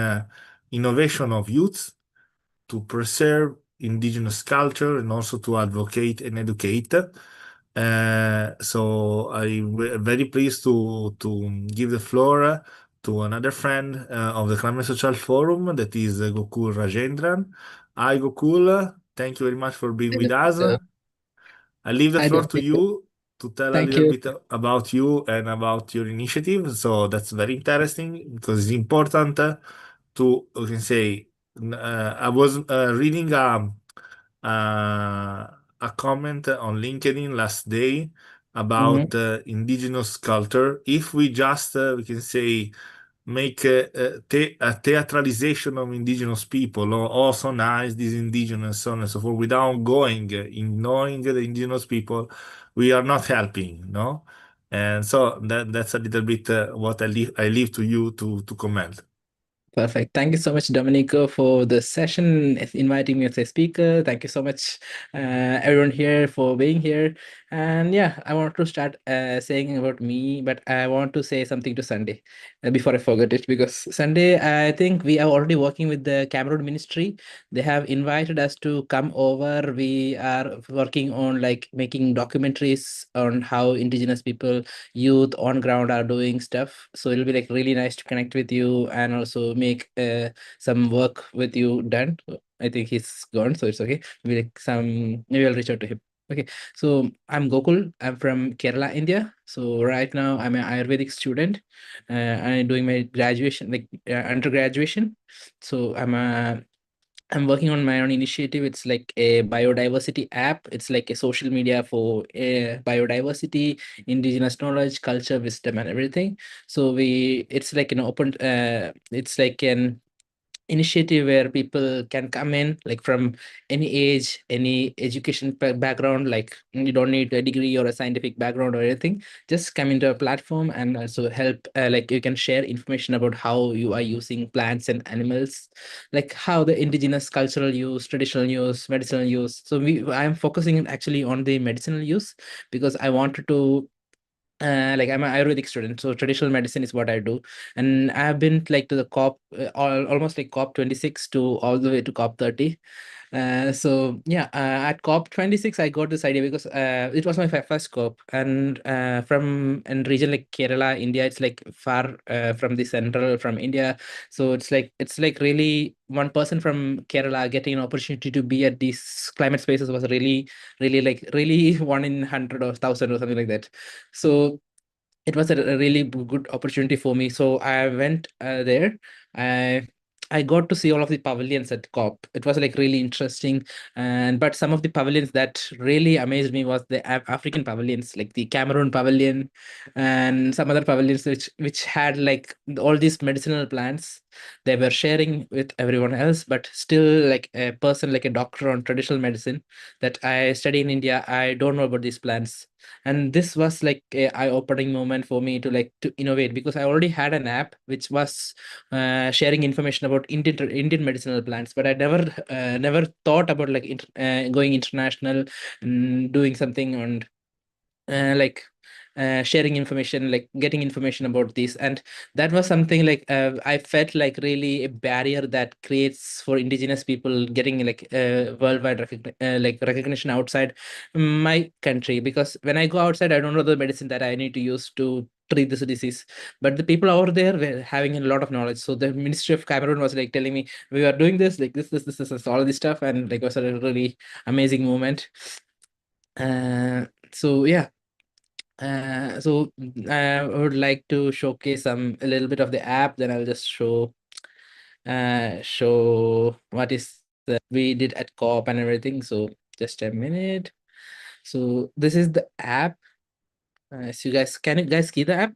innovation of youth to preserve indigenous culture and also to advocate and educate. So I'm very pleased to give the floor to another friend of the Climate Social Forum, that is Gokul Rajendran. Hi, Gokul. Thank you very much for being with us. I leave the Hi, floor to Dominic. you to tell a Thank little you. bit about you and about your initiative. So that's very interesting because it's important to, we can say, I was reading a comment on LinkedIn last day about Mhm. indigenous culture. If we just, we can say, make a theatralization of indigenous people, or also nice this indigenous, so on and so forth, without going in knowing the indigenous people, we are not helping, no? And so that's a little bit what I leave to you to comment. Perfect. Thank you so much, Domenico, for the session, inviting me as a speaker. Thank you so much, everyone here, for being here. And yeah, I want to start saying about me, but I want to say something to Sunday before I forget it, because Sunday, I think we are already working with the Cameroon Ministry. They have invited us to come over. We are working on like making documentaries on how indigenous people, youth on ground are doing stuff. So it'll be like really nice to connect with you and also make some work with you done. I think he's gone, so it's okay. Maybe like maybe I'll reach out to him. Okay, so I'm Gokul. I'm from Kerala, India. So right now I'm an Ayurvedic student. I'm doing my graduation, like undergraduation. So I'm working on my own initiative. It's like a biodiversity app. It's like a social media for biodiversity, indigenous knowledge, culture, wisdom, and everything. So it's like an open, it's like an initiative where people can come in like from any age, any education background. Like you don't need a degree or a scientific background or anything. Just come into a platform and also help, like you can share information about how you are using plants and animals, like how the indigenous cultural use, traditional use, medicinal use. So I'm focusing actually on the medicinal use, because I wanted to, like I'm an Ayurvedic student, so traditional medicine is what I do, and I have been like to the COP, almost like COP 26 to all the way to COP 30. So yeah, at COP 26, I got this idea because it was my first COP, and from in region like Kerala, India, it's like far from the central from India, so it's like really one person from Kerala getting an opportunity to be at these climate spaces was really like really 1 in 100 or 1,000 or something like that. So it was a really good opportunity for me. So I went there. I I got to see all of the pavilions at COP. It was like really interesting, and but some of the pavilions that really amazed me was the African pavilions, like the Cameroon pavilion, and some other pavilions which had like all these medicinal plants. They were sharing with everyone else, but still, like a person, like a doctor on traditional medicine that I study in India, I don't know about these plants. And this was like a eye-opening moment for me to like to innovate, because I already had an app which was sharing information about Indian medicinal plants, but I never thought about like going international and doing something on like sharing information, like getting information about this. And that was something like I felt like really a barrier that creates for indigenous people getting like worldwide like recognition outside my country, because when I go outside, I don't know the medicine that I need to use to treat this disease, but the people over there were having a lot of knowledge. So the Ministry of Cameroon was like telling me, we are doing this, like this, all this stuff, and like it was a really amazing moment. So yeah, I would like to showcase a little bit of the app. Then I'll just show what is we did at COP and everything. So just a minute. So this is the app. So can you guys see the app?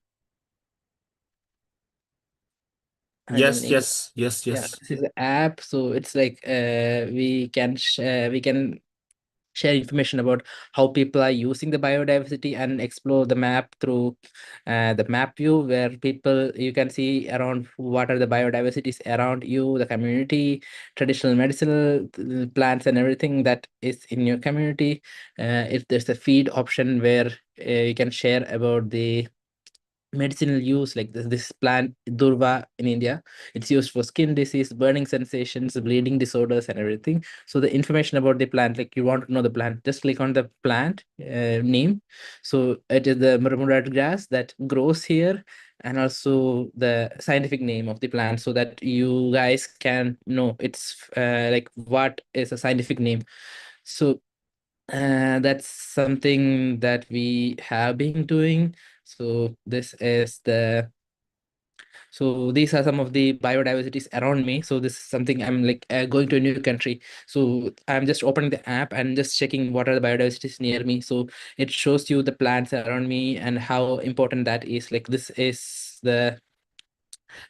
Hi, Yes, Dominic. yes, yes, Yeah, yes. this is the app. So it's like we can share information about how people are using the biodiversity and explore the map through the map view, where people you can see around what are the biodiversities around you, the community, traditional medicinal plants and everything that is in your community. If there's a feed option where you can share about the medicinal use, like this plant durva in India. It's used for skin disease, burning sensations, bleeding disorders, and everything. So the information about the plant, like you want to know the plant, just click on the plant name. So it is the murmurat grass that grows here, and also the scientific name of the plant, so that you guys can know it's like what is a scientific name. So that's something that we have been doing. So these are some of the biodiversities around me. So this is something I'm like going to a new country. So I'm just opening the app and just checking what are the biodiversities near me. So it shows you the plants around me and how important that is. Like this is the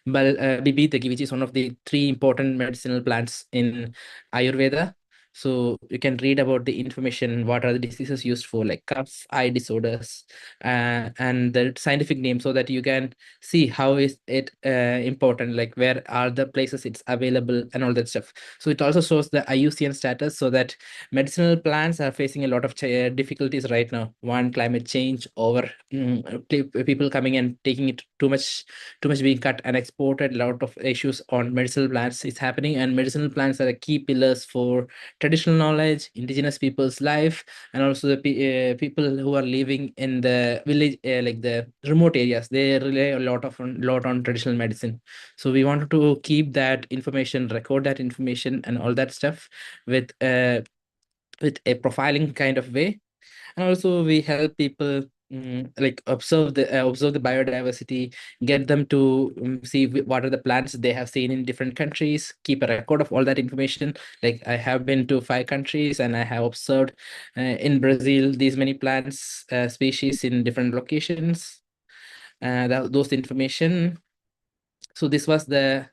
Bibitaki, which is one of the three important medicinal plants in Ayurveda. So you can read about the information, what are the diseases used for, like cough, eye disorders, and the scientific name, so that you can see how is it important, like where are the places it's available and all that stuff. So it also shows the IUCN status, so that medicinal plants are facing a lot of difficulties right now. One, climate change, over people coming and taking it too much being cut and exported. A lot of issues on medicinal plants is happening, and medicinal plants are the key pillars for traditional knowledge, indigenous people's life, and also the people who are living in the village, like the remote areas. They rely a lot on traditional medicine. So we wanted to keep that information, record that information, and all that stuff with a profiling kind of way. And also we help people like observe the biodiversity, get them to see what are the plants they have seen in different countries, keep a record of all that information. Like I have been to 5 countries, and I have observed in Brazil these many plants species in different locations, those information. So this was the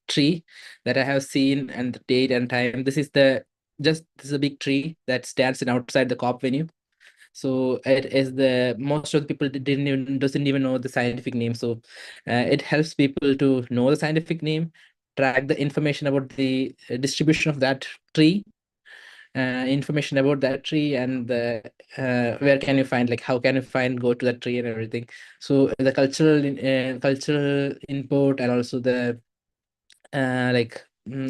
tree that I have seen, and the date and time. This is a big tree that stands in outside the COP venue. So it is the most of the people doesn't even know the scientific name. So it helps people to know the scientific name, track the information about the distribution of that tree, information about that tree, and where can you find, like how can you find, go to that tree and everything. So the cultural input, and also the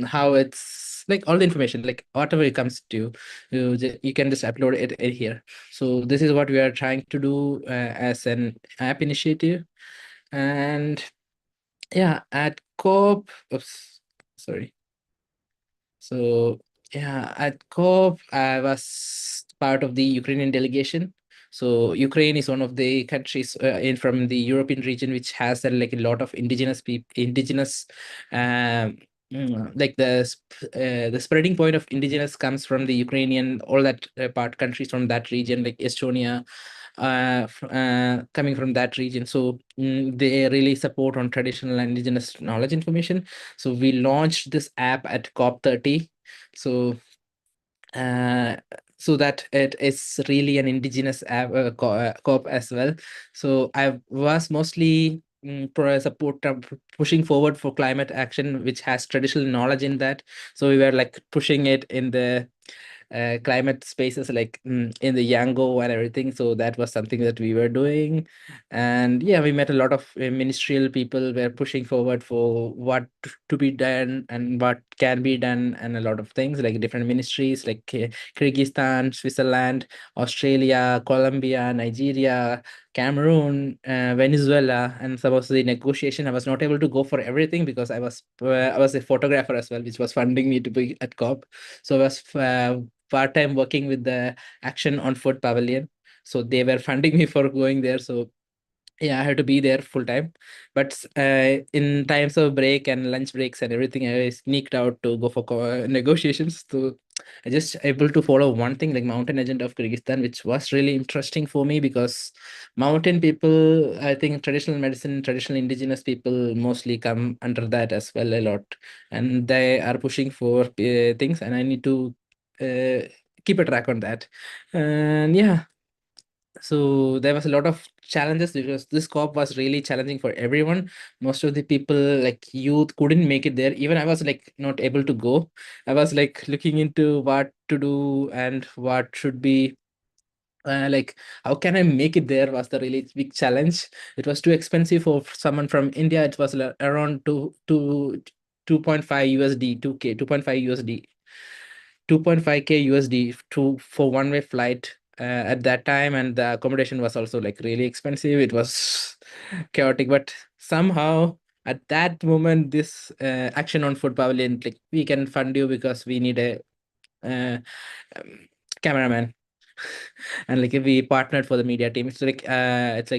how it's like all the information, like whatever it comes to you can just upload it in here. So this is what we are trying to do as an app initiative. And yeah, at COP, oops, sorry. So yeah, at COP, I was part of the Ukrainian delegation. So Ukraine is one of the countries in from the European region which has like a lot of indigenous people, um, like the spreading point of indigenous comes from the Ukrainian, all that part countries from that region, like Estonia, coming from that region. So they really support on traditional and indigenous knowledge information. So we launched this app at COP30. So uh, so that it is really an indigenous app, COP as well. So I was mostly pushing forward for climate action, which has traditional knowledge in that. So we were like pushing it in the climate spaces, like in the Yango and everything. So that was something that we were doing. And yeah, we met a lot of ministerial people were pushing forward for what to be done and what can be done, and a lot of things like different ministries like Kyrgyzstan, Switzerland, Australia, Colombia, Nigeria, Cameroon, Venezuela. And some of the negotiation, I was not able to go for everything because I was a photographer as well, which was funding me to be at COP. So I was part-time working with the Action on Food Pavilion. So they were funding me for going there. So yeah, I had to be there full time. But in times of break and lunch breaks and everything, I sneaked out to go for negotiations. So I just able to follow one thing, like mountain agenda of Kyrgyzstan, which was really interesting for me because mountain people, I think traditional medicine, traditional indigenous people mostly come under that as well a lot, and they are pushing for things, and I need to keep a track on that. And yeah, so there was a lot of challenges because this COP was really challenging for everyone. Most of the people, like youth, couldn't make it there. Even I was like not able to go. I was like looking into what to do and what should be like how can I make it there was the really big challenge. It was too expensive for someone from India. It was around 2.5 USD, 2K, 2.5 USD, 2.5K USD to for one-way flight at that time, and the accommodation was also like really expensive. It was chaotic, but somehow at that moment, this Action on Food Pavilion, like we can fund you because we need a uh, um, cameraman. And like we partnered for the media team. It's like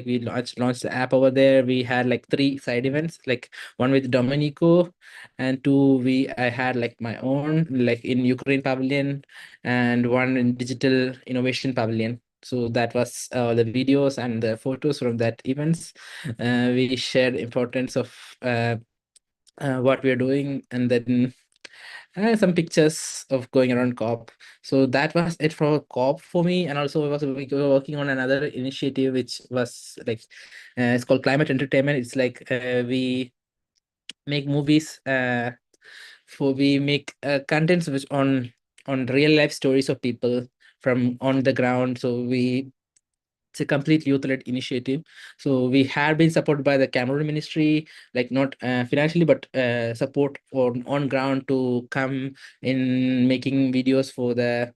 we launched the app over there. We had like 3 side events, like one with Domenico, and 2 we I had like my own, like in Ukraine pavilion, and one in digital innovation pavilion. So that was the videos and the photos from that events. We shared importance of what we are doing, and then some pictures of going around COP. So that was it for COP for me. And also we were working on another initiative, which was like, it's called Climate Entertainment. It's like we make movies, we make contents which on real life stories of people from on the ground. So it's a complete youth-led initiative. So we have been supported by the Cameroon Ministry, like not financially, but support on ground to come in making videos for the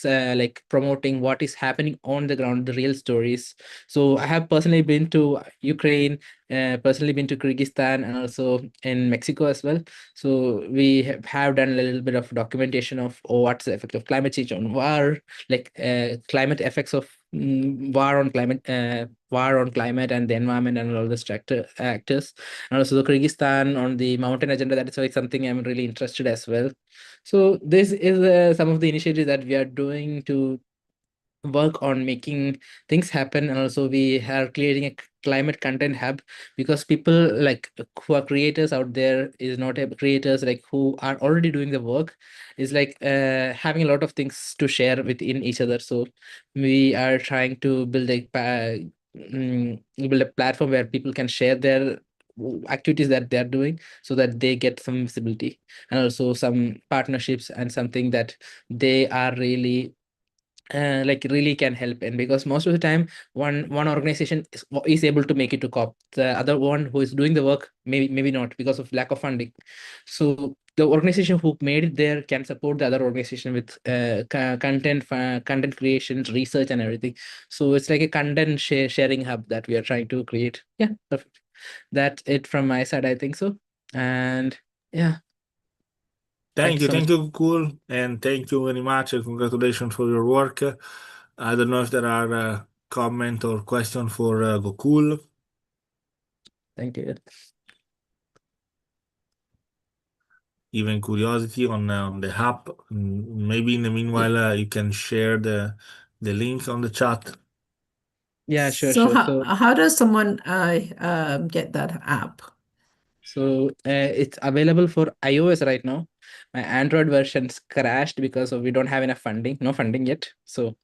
like promoting what is happening on the ground, the real stories. So I have personally been to Ukraine, personally been to Kyrgyzstan, and also in Mexico as well. So we have done a little bit of documentation of what's the effect of climate change on war, like climate effects of war on climate and the environment and all the actors, and also the Kyrgyzstan on the mountain agenda. That is like something I'm really interested as well. So this is some of the initiatives that we are doing to work on making things happen. And also we are creating a climate content hub, because people like who are creators out there is not creators like who are already doing the work, is like having a lot of things to share within each other. So we are trying to build a platform where people can share their activities that they're doing, so that they get some visibility, and also some partnerships, and something that they are really like really can help in. Because most of the time one organization is able to make it to COP, the other one who is doing the work maybe not, because of lack of funding. So the organization who made it there can support the other organization with content creation, research, and everything. So it's like a content sharing hub that we are trying to create. Yeah, perfect. That's it from my side, I think so. And yeah, thank you so much. Thank you, Cool, and thank you very much, and congratulations for your work. I don't know if there are comment or question for Gokul. Thank you. Even curiosity on the app. Maybe in the meanwhile, you can share the link on the chat. Yeah, sure, So sure. So how does someone get that app? So it's available for iOS right now. My Android version's crashed because of we don't have enough funding, no funding yet. So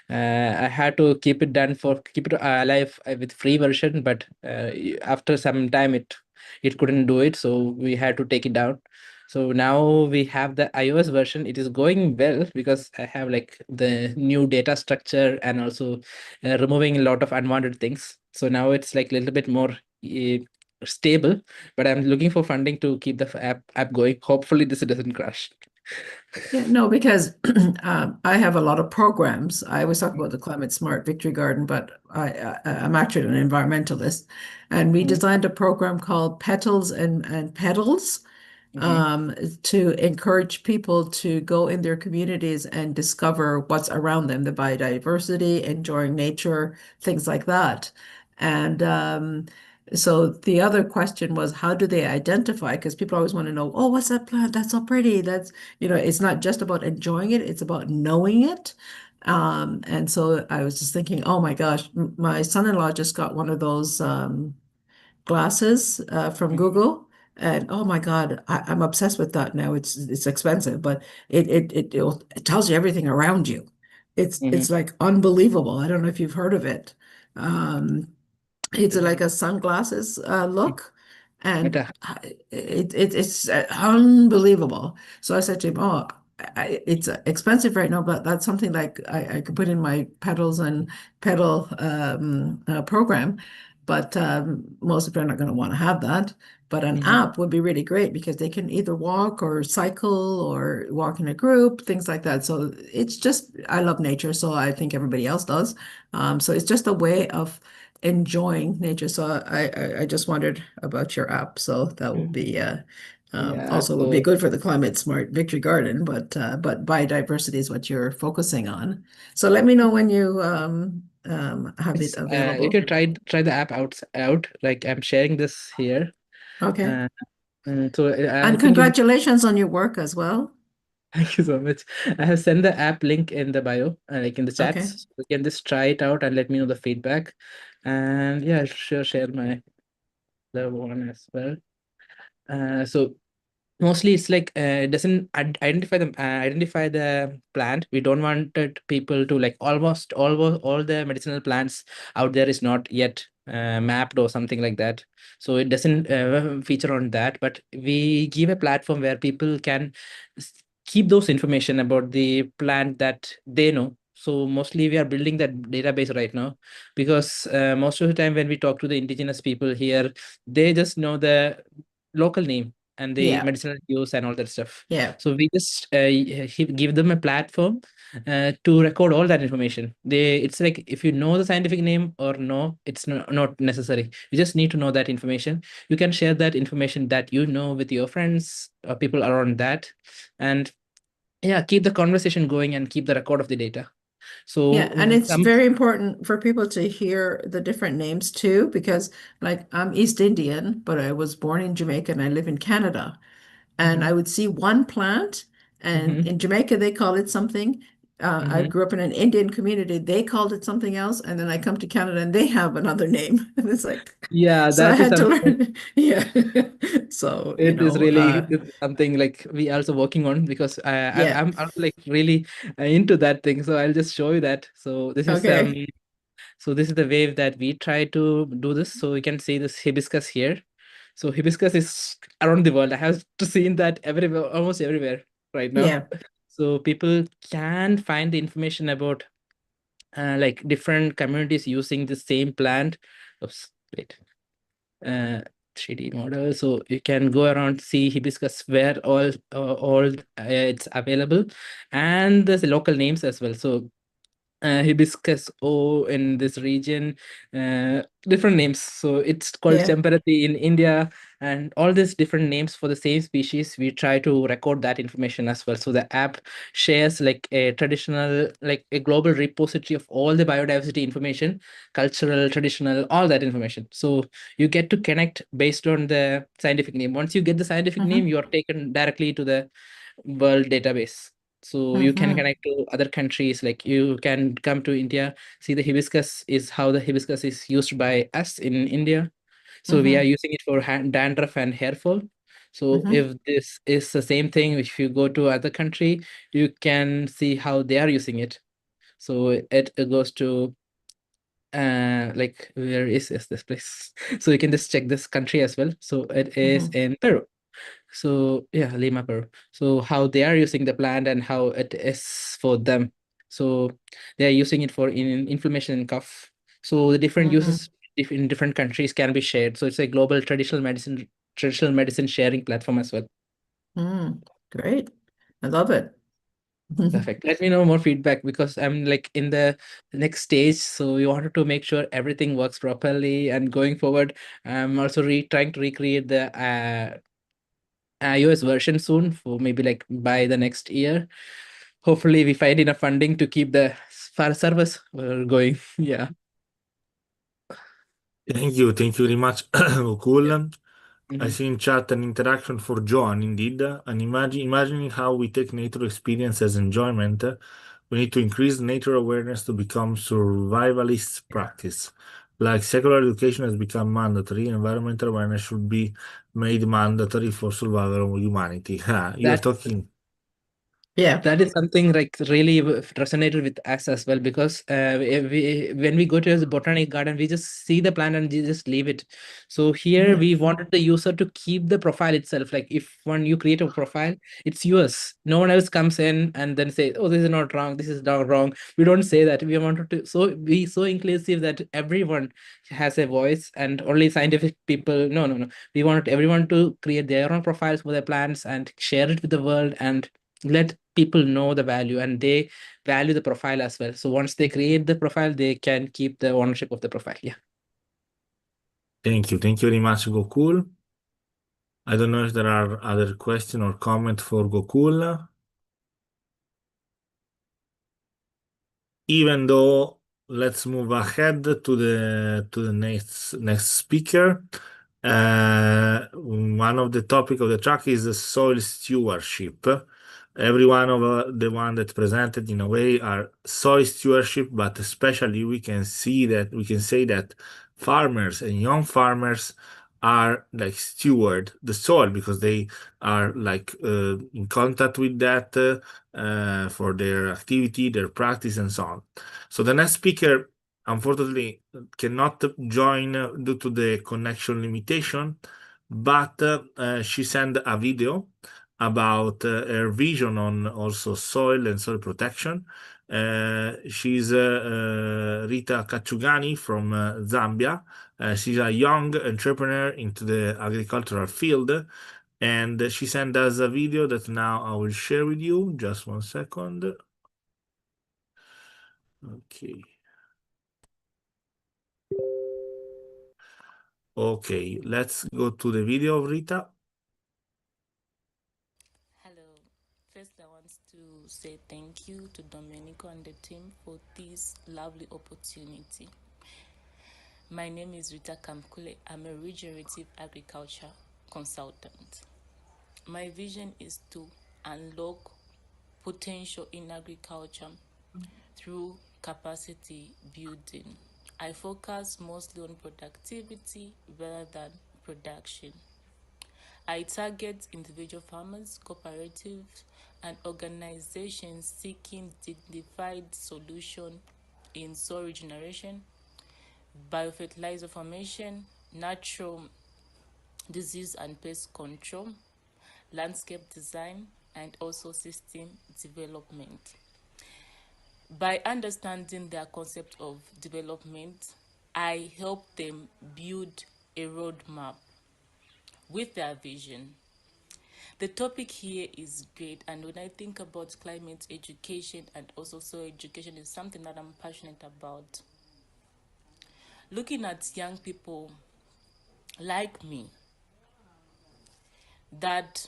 I had to keep it alive with free version, but after some time it couldn't do it, so we had to take it down. So now we have the iOS version. It is going well because I have like the new data structure, and also removing a lot of unwanted things. So now it's like a little bit more uh, stable, but I'm looking for funding to keep the app going. Hopefully this doesn't crash. Yeah, no, because I have a lot of programs. I always talk about the Climate Smart Victory Garden, but I'm actually an environmentalist, and we designed a program called Petals and Petals to encourage people to go in their communities and discover what's around them, the biodiversity, enjoying nature, things like that. And so the other question was, how do they identify? Because people always want to know, oh, what's that plant? That's so pretty. That's, it's not just about enjoying it, it's about knowing it. And so I was just thinking, oh my gosh, my son-in-law just got one of those glasses from Google. And oh my God, I'm obsessed with that now. It's expensive, but it tells you everything around you. It's like unbelievable. I don't know if you've heard of it. Um, it's like a sunglasses look, and But it's unbelievable. So I said to him, "Oh, it's expensive right now, but that's something like I could put in my pedals and pedal program. But most people are not going to want to have that. But an app would be really great because they can either walk or cycle or walk in a group, things like that. So it's just, I love nature, so I think everybody else does. So it's just a way of enjoying nature. So I just wondered about your app. So that will be Yeah, also would be so good for the climate smart Victory Garden, but biodiversity is what you're focusing on. So let me know when you have it yes, you available. can try the app out. Like I'm sharing this here. Okay. Uh, so I And think in congratulations on your work as well. thank you so much. I have sent the app link in the bio, like in the Okay. chats. So you can just try it out and let me know the feedback. And yeah, I'll sure share my the one as well. So mostly it's like it doesn't identify the plant. We don't want people to like almost all the medicinal plants out there is not yet mapped or something like that, so it doesn't feature on that, but we give a platform where people can keep those information about the plant that they know. So mostly we are building that database right now, because most of the time when we talk to the indigenous people here, they just know the local name and the Yeah. medicinal use and all that stuff. Yeah. So we just give them a platform to record all that information. It's like if you know the scientific name or no, it's not necessary. You just need to know that information. You can share that information that you know with your friends or people around that, and yeah, keep the conversation going and keep the record of the data. Yeah, and So it's very important for people to hear the different names too, because like I'm East Indian, but I was born in Jamaica and I live in Canada. And I Mhm, would see one plant, and mhm, in Jamaica they call it something. I mhm. grew up in an Indian community, they called it something else, and then I come to Canada and they have another name. And it's like, Yeah, so I that is had to something. learn. Yeah. So, It is really something like we also working on, because yeah. I'm also like really into that thing. So I'll just show you that. Okay. So this is the wave that we try to do this. So you can see this hibiscus here. So hibiscus is around the world. I have to seen that everywhere, almost everywhere right now. Yeah. So people can find the information about like different communities using the same plant. Oops, wait. uh 3D model. So you can go around, see hibiscus where all it's available, and there's local names as well. So hibiscus in this region, different names. So it's called Yeah. Champarati in India, and all these different names for the same species. We try to record that information as well. So the app shares like a traditional, like a global repository of all the biodiversity information, cultural, traditional, all that information. So you get to connect based on the scientific name. Once you get the scientific name, Mm-hmm. you are taken directly to the world database. So you can Mm-hmm. connect to other countries, like you can come to India, see the hibiscus is how the hibiscus is used by us in India. So we are Mm-hmm. using it for dandruff and hair fall. So Mm-hmm. if this is the same thing, if you go to other country, you can see how they are using it. So it goes to like where is this place? So you can just check this country as well. So it is Mm-hmm. in Peru. So yeah, Lima, Peru. So how they are using the plant and how it is for them. So they are using it for in inflammation and cough. So the different Mm-hmm. uses in different countries can be shared. So it's a global traditional medicine sharing platform as well. Mm. Great. I love it. Perfect. Let me know more feedback, because I'm like in the next stage. So we wanted to make sure everything works properly, and going forward, I'm also trying to recreate the iOS version soon, for maybe like by the next year. Hopefully, we find enough funding to keep the service going. Yeah. Thank you very much. Cool. I Mhm. see in chat an interaction for John, indeed. And imagining how we take nature experience as enjoyment, we need to increase nature awareness to become survivalist practice. Like secular education has become mandatory, environmental awareness should be made mandatory for survival of humanity. You're That talking. Yeah. That is something like really resonated with us as well, because when we go to a botanic garden, we just see the plant and we just leave it. So here we wanted the user to keep the profile itself. Like if when you create a profile, it's yours. No one else comes in and then say, "Oh, this is not wrong. This is not wrong." We don't say that. We wanted to be so inclusive that everyone has a voice, and only scientific people. No, no, no. We wanted everyone to create their own profiles for their plants and share it with the world and let people know the value, and they value the profile as well. So once they create the profile, they can keep the ownership of the profile. Yeah. Thank you. Thank you very much, Gokul. I don't know if there are other questions or comment for Gokul. Even though, let's move ahead to the next speaker. One of the topic of the track is the soil stewardship. Every one of the one that presented in a way are soil stewardship, but especially we can say that farmers and young farmers are like steward the soil because they are like in contact with that for their activity, their practice, and so on. So the next speaker, unfortunately, cannot join due to the connection limitation, but she sent a video about her vision on also soil and soil protection. She's Rita Kachugani from Zambia. She's a young entrepreneur into the agricultural field, and she sent us a video that now I will share with you. Just 1 second. Okay. Okay, let's go to the video of Rita. Hello. First, I want to say thank you to Domenico and the team for this lovely opportunity. My name is Rita Kamkule. I'm a regenerative agriculture consultant. My vision is to unlock potential in agriculture through capacity building. I focus mostly on productivity rather than production. I target individual farmers, cooperatives, and organizations seeking dignified solution in soil regeneration, biofertilizer formation, natural disease and pest control, landscape design, and also system development. By understanding their concept of development, I help them build a roadmap with their vision. The topic here is great, and when I think about climate education and also soil education is something that I'm passionate about. Looking at young people like me that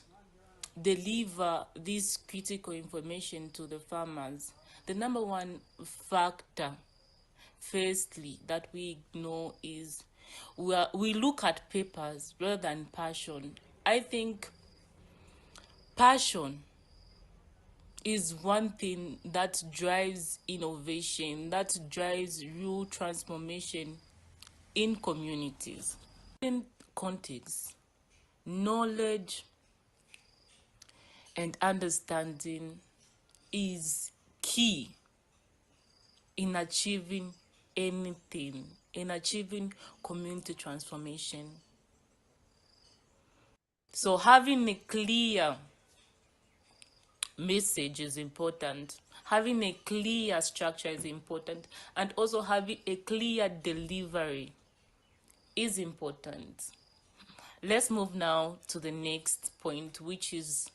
deliver this critical information to the farmers, the number one factor, firstly, that we ignore is we look at papers rather than passion. I think passion is one thing that drives innovation, that drives real transformation in communities. In context, knowledge and understanding is key in achieving anything, in achieving community transformation. So having a clear message is important, having a clear structure is important, and also having a clear delivery is important. Let's move now to the next point, which is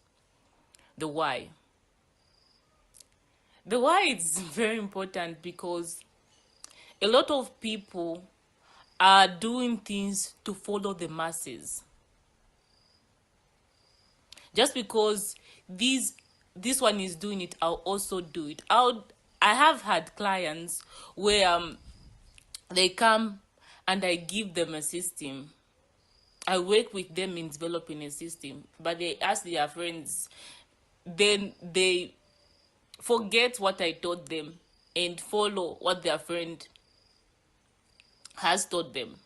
the why. The why is very important because a lot of people are doing things to follow the masses. Just because this one is doing it, I'll also do it. I have had clients where they come and I give them a system. I work with them in developing a system, but they ask their friends, then they forget what I taught them and follow what their friend has taught them.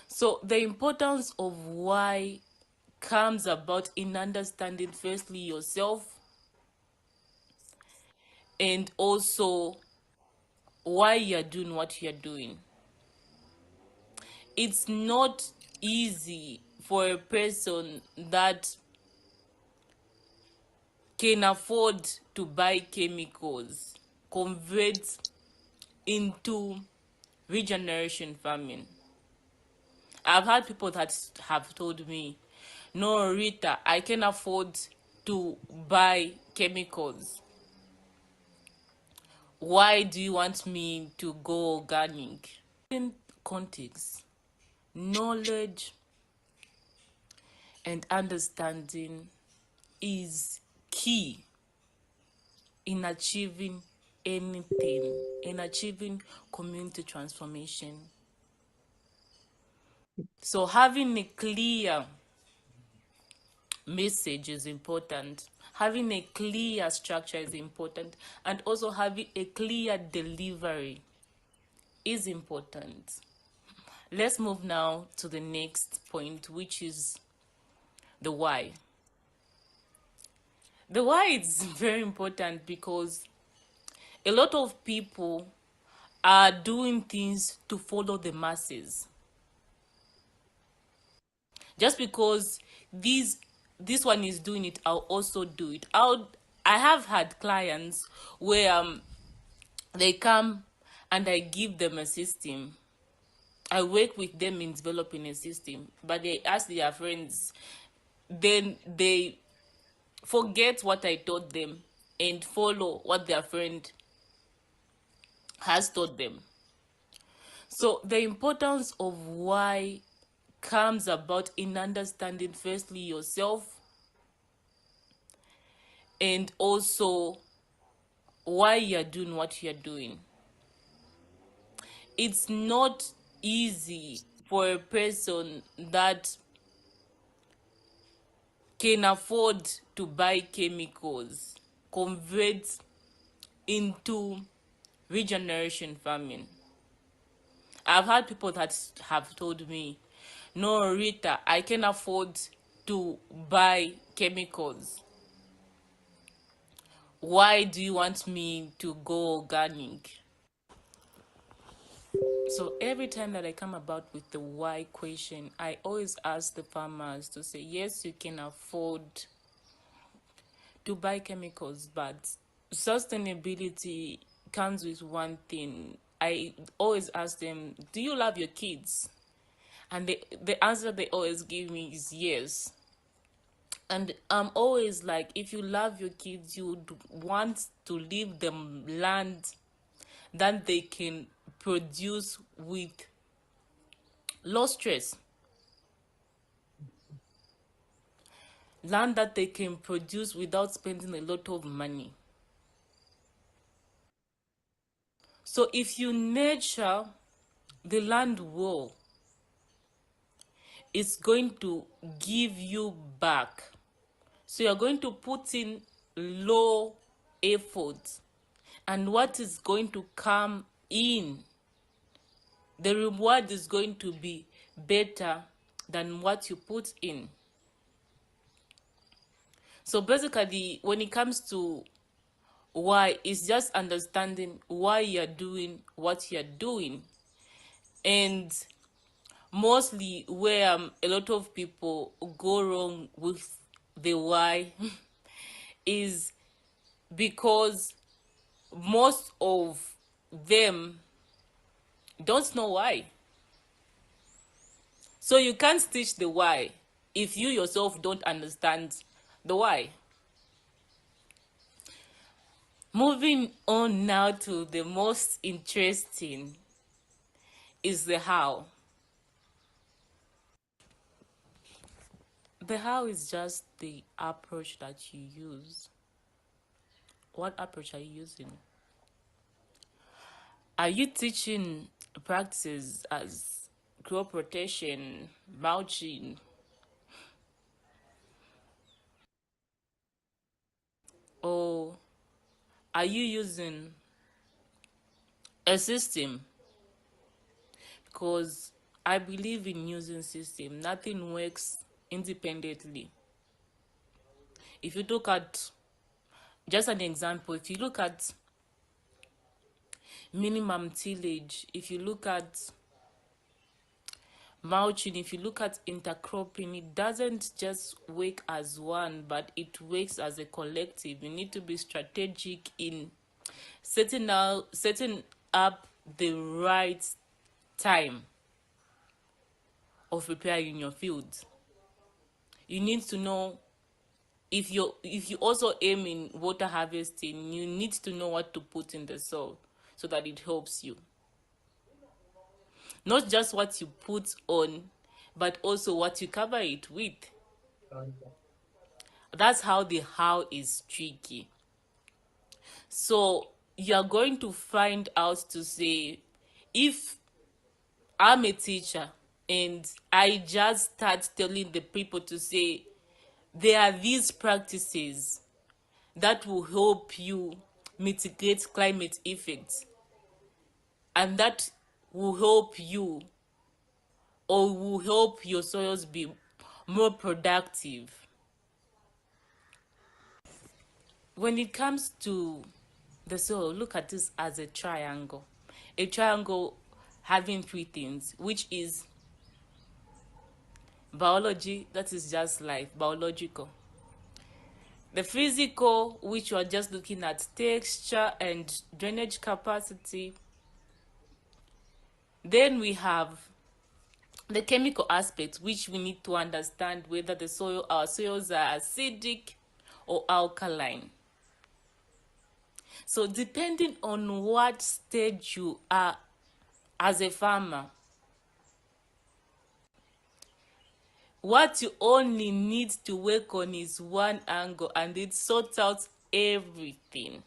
So the importance of why comes about in understanding firstly yourself, and also why you're doing what you're doing. It's not easy for a person that can afford to buy chemicals convert into regeneration farming. I've had people that have told me, no, Rita, I can afford to buy chemicals. Why do you want me to go organic? In context, knowledge and understanding is key in achieving anything, in achieving community transformation. So having a clear message is important, having a clear structure is important, and also having a clear delivery is important. Let's move now to the next point, which is the why. The why is very important because a lot of people are doing things to follow the masses. Just because this one is doing it, I'll also do it. I have had clients where they come and I give them a system. I work with them in developing a system, but they ask their friends, then they forget what I taught them and follow what their friend has taught them. So the importance of why comes about in understanding firstly yourself and also why you're doing what you're doing. It's not easy for a person that can afford to buy chemicals convert into regeneration farming. I've had people that have told me, no, Rita, I can afford to buy chemicals. Why do you want me to go organic? So every time that I come about with the why question, I always ask the farmers to say, yes, you can afford to buy chemicals, but sustainability comes with one thing. I always ask them, do you love your kids? And the answer they always give me is yes. And I'm always like, if you love your kids, you would want to leave them land that they can produce with low stress. Land that they can produce without spending a lot of money. So if you nurture the land well, it's going to give you back. So you're going to put in low effort, and what is going to come in, the reward is going to be better than what you put in. So basically, when it comes to why, it's just understanding why you're doing what you're doing. And mostly where a lot of people go wrong with the why is because most of them don't know why. So you can't teach the why if you yourself don't understand the why. Moving on now to the most interesting is the how. The how is just the approach that you use. What approach are you using? Are you teaching practices as crop rotation, mulching, or are you using a system? Because I believe in using system. Nothing works independently. If you look at, just an example, if you look at minimum tillage, if you look at mulching, if you look at intercropping, it doesn't just work as one, but it works as a collective. You need to be strategic in setting up the right time of preparing your field. You need to know, if you also aim in water harvesting, you need to know what to put in the soil so that it helps you. Not just what you put on, but also what you cover it with. That's how the how is tricky. So you're going to find out to say, if I'm a teacher and I just start telling the people to say, there are these practices that will help you mitigate climate effects, and that will help you, or will help your soils be more productive. When it comes to the soil, look at this as a triangle. A triangle having three things, which is biology, that is just life, biological. The physical, which you are just looking at texture and drainage capacity. Then we have the chemical aspect, which we need to understand whether our soils are acidic or alkaline. So depending on what stage you are as a farmer, what you only need to work on is one angle, and it sorts out everything.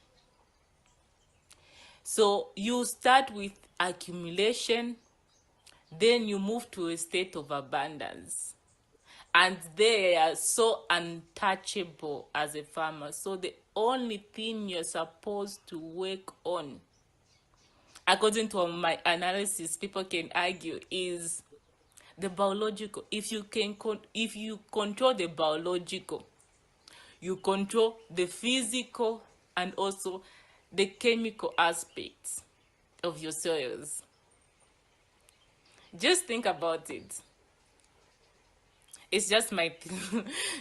So you start with accumulation, then you move to a state of abundance. And they are so untouchable as a farmer. So the only thing you're supposed to work on, according to my analysis, people can argue, is the biological. If you control the biological, you control the physical and also the chemical aspects of your soils. Just think about it. It's just my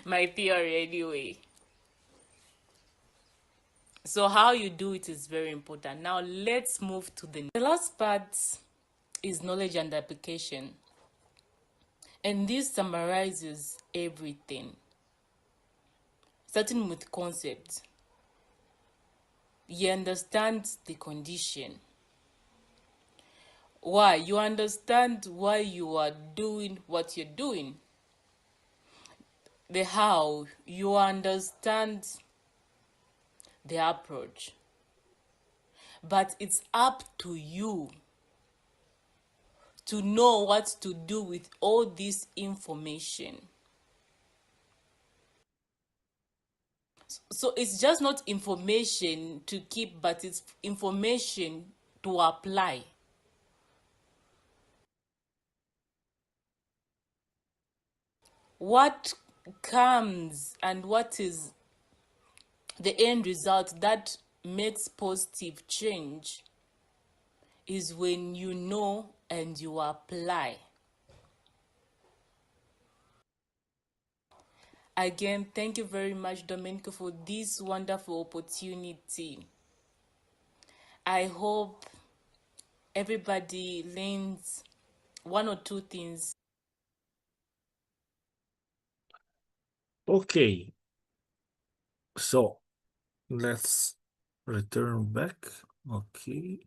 my theory anyway. So how you do it is very important. Now let's move to the last part, is knowledge and application. And this summarizes everything. Starting with concept. You understand the condition. Why? You understand why you are doing what you're doing. The how, you understand the approach. But it's up to you to know what to do with all this information. So it's just not information to keep, but it's information to apply. What comes and what is the end result that makes positive change is when you know and you apply. Again, thank you very much, Domenico, for this wonderful opportunity. I hope everybody learns one or two things. Okay, so let's return back. Okay.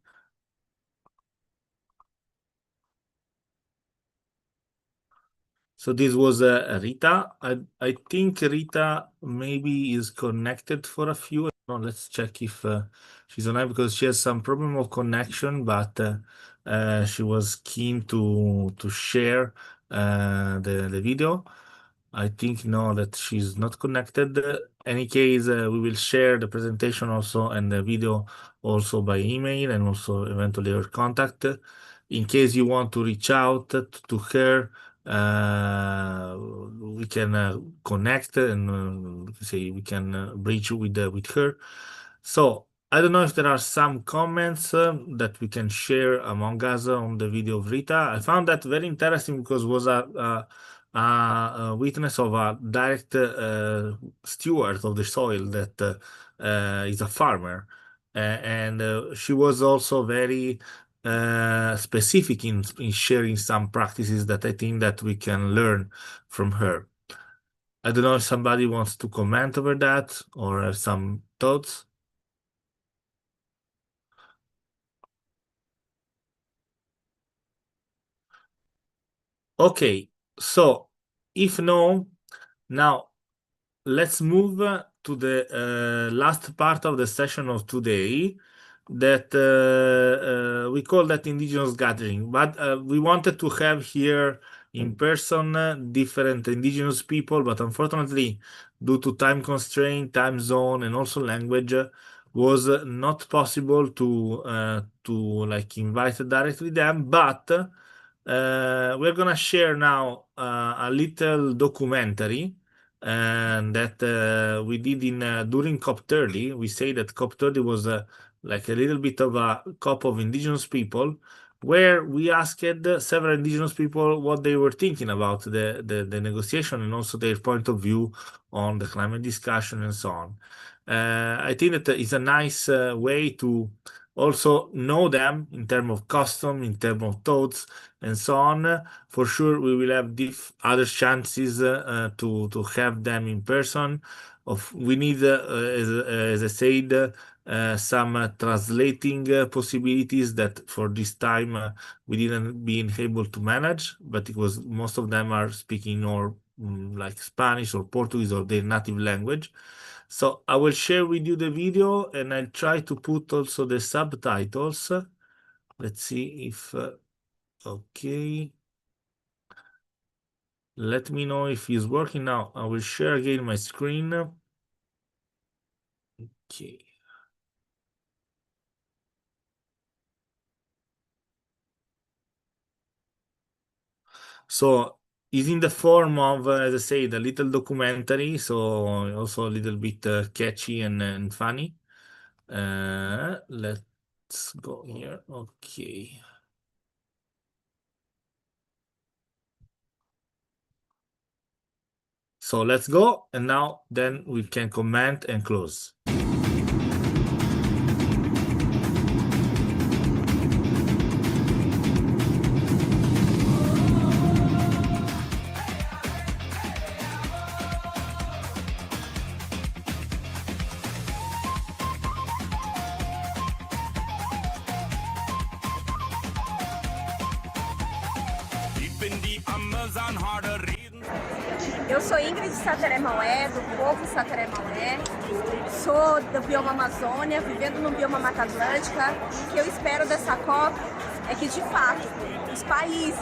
So this was Rita. I think Rita maybe is connected for a few. No, let's check if she's online, because she has some problem of connection, but she was keen to share the video. I think no, that she's not connected. Any case, we will share the presentation also and the video also by email, and also eventually her contact. In case you want to reach out to her, we can connect and say we can bridge with her. So I don't know if there are some comments that we can share among us on the video of Rita. I found that very interesting because it was a witness of a direct steward of the soil that is a farmer. And she was also very specific in sharing some practices that I think that we can learn from her. I don't know if somebody wants to comment over that or have some thoughts. Okay, so if no, now let's move to the last part of the session of today that we call that Indigenous gathering, but we wanted to have here in person different Indigenous people, but unfortunately, due to time constraint, time zone, and also language, was not possible to like invite directly them, but we're gonna share now a little documentary that we did in during COP30. We say that COP30 was like a little bit of a COP of Indigenous people, where we asked several Indigenous people what they were thinking about the negotiation and also their point of view on the climate discussion and so on. I think that it's a nice way to also know them in terms of custom, in terms of thoughts, and so on. For sure, we will have other chances to have them in person. We need, as I said, some translating possibilities that for this time we didn't been able to manage, but it was most of them are speaking or like Spanish or Portuguese or their native language. So I will share with you the video and I'll try to put also the subtitles. Let's see if, okay. Let me know if it's working now. I will share again my screen. Okay. So it's in the form of, as I said, a little documentary, so also a little bit catchy and funny. Let's go here. Okay. So let's go, and now then we can comment and close. Eu sou Ingrid Sateré-Maué, do povo Sateré-Maué. Sou do bioma Amazônia, vivendo no bioma Mata Atlântica. E o que eu espero dessa COP é que, de fato, os países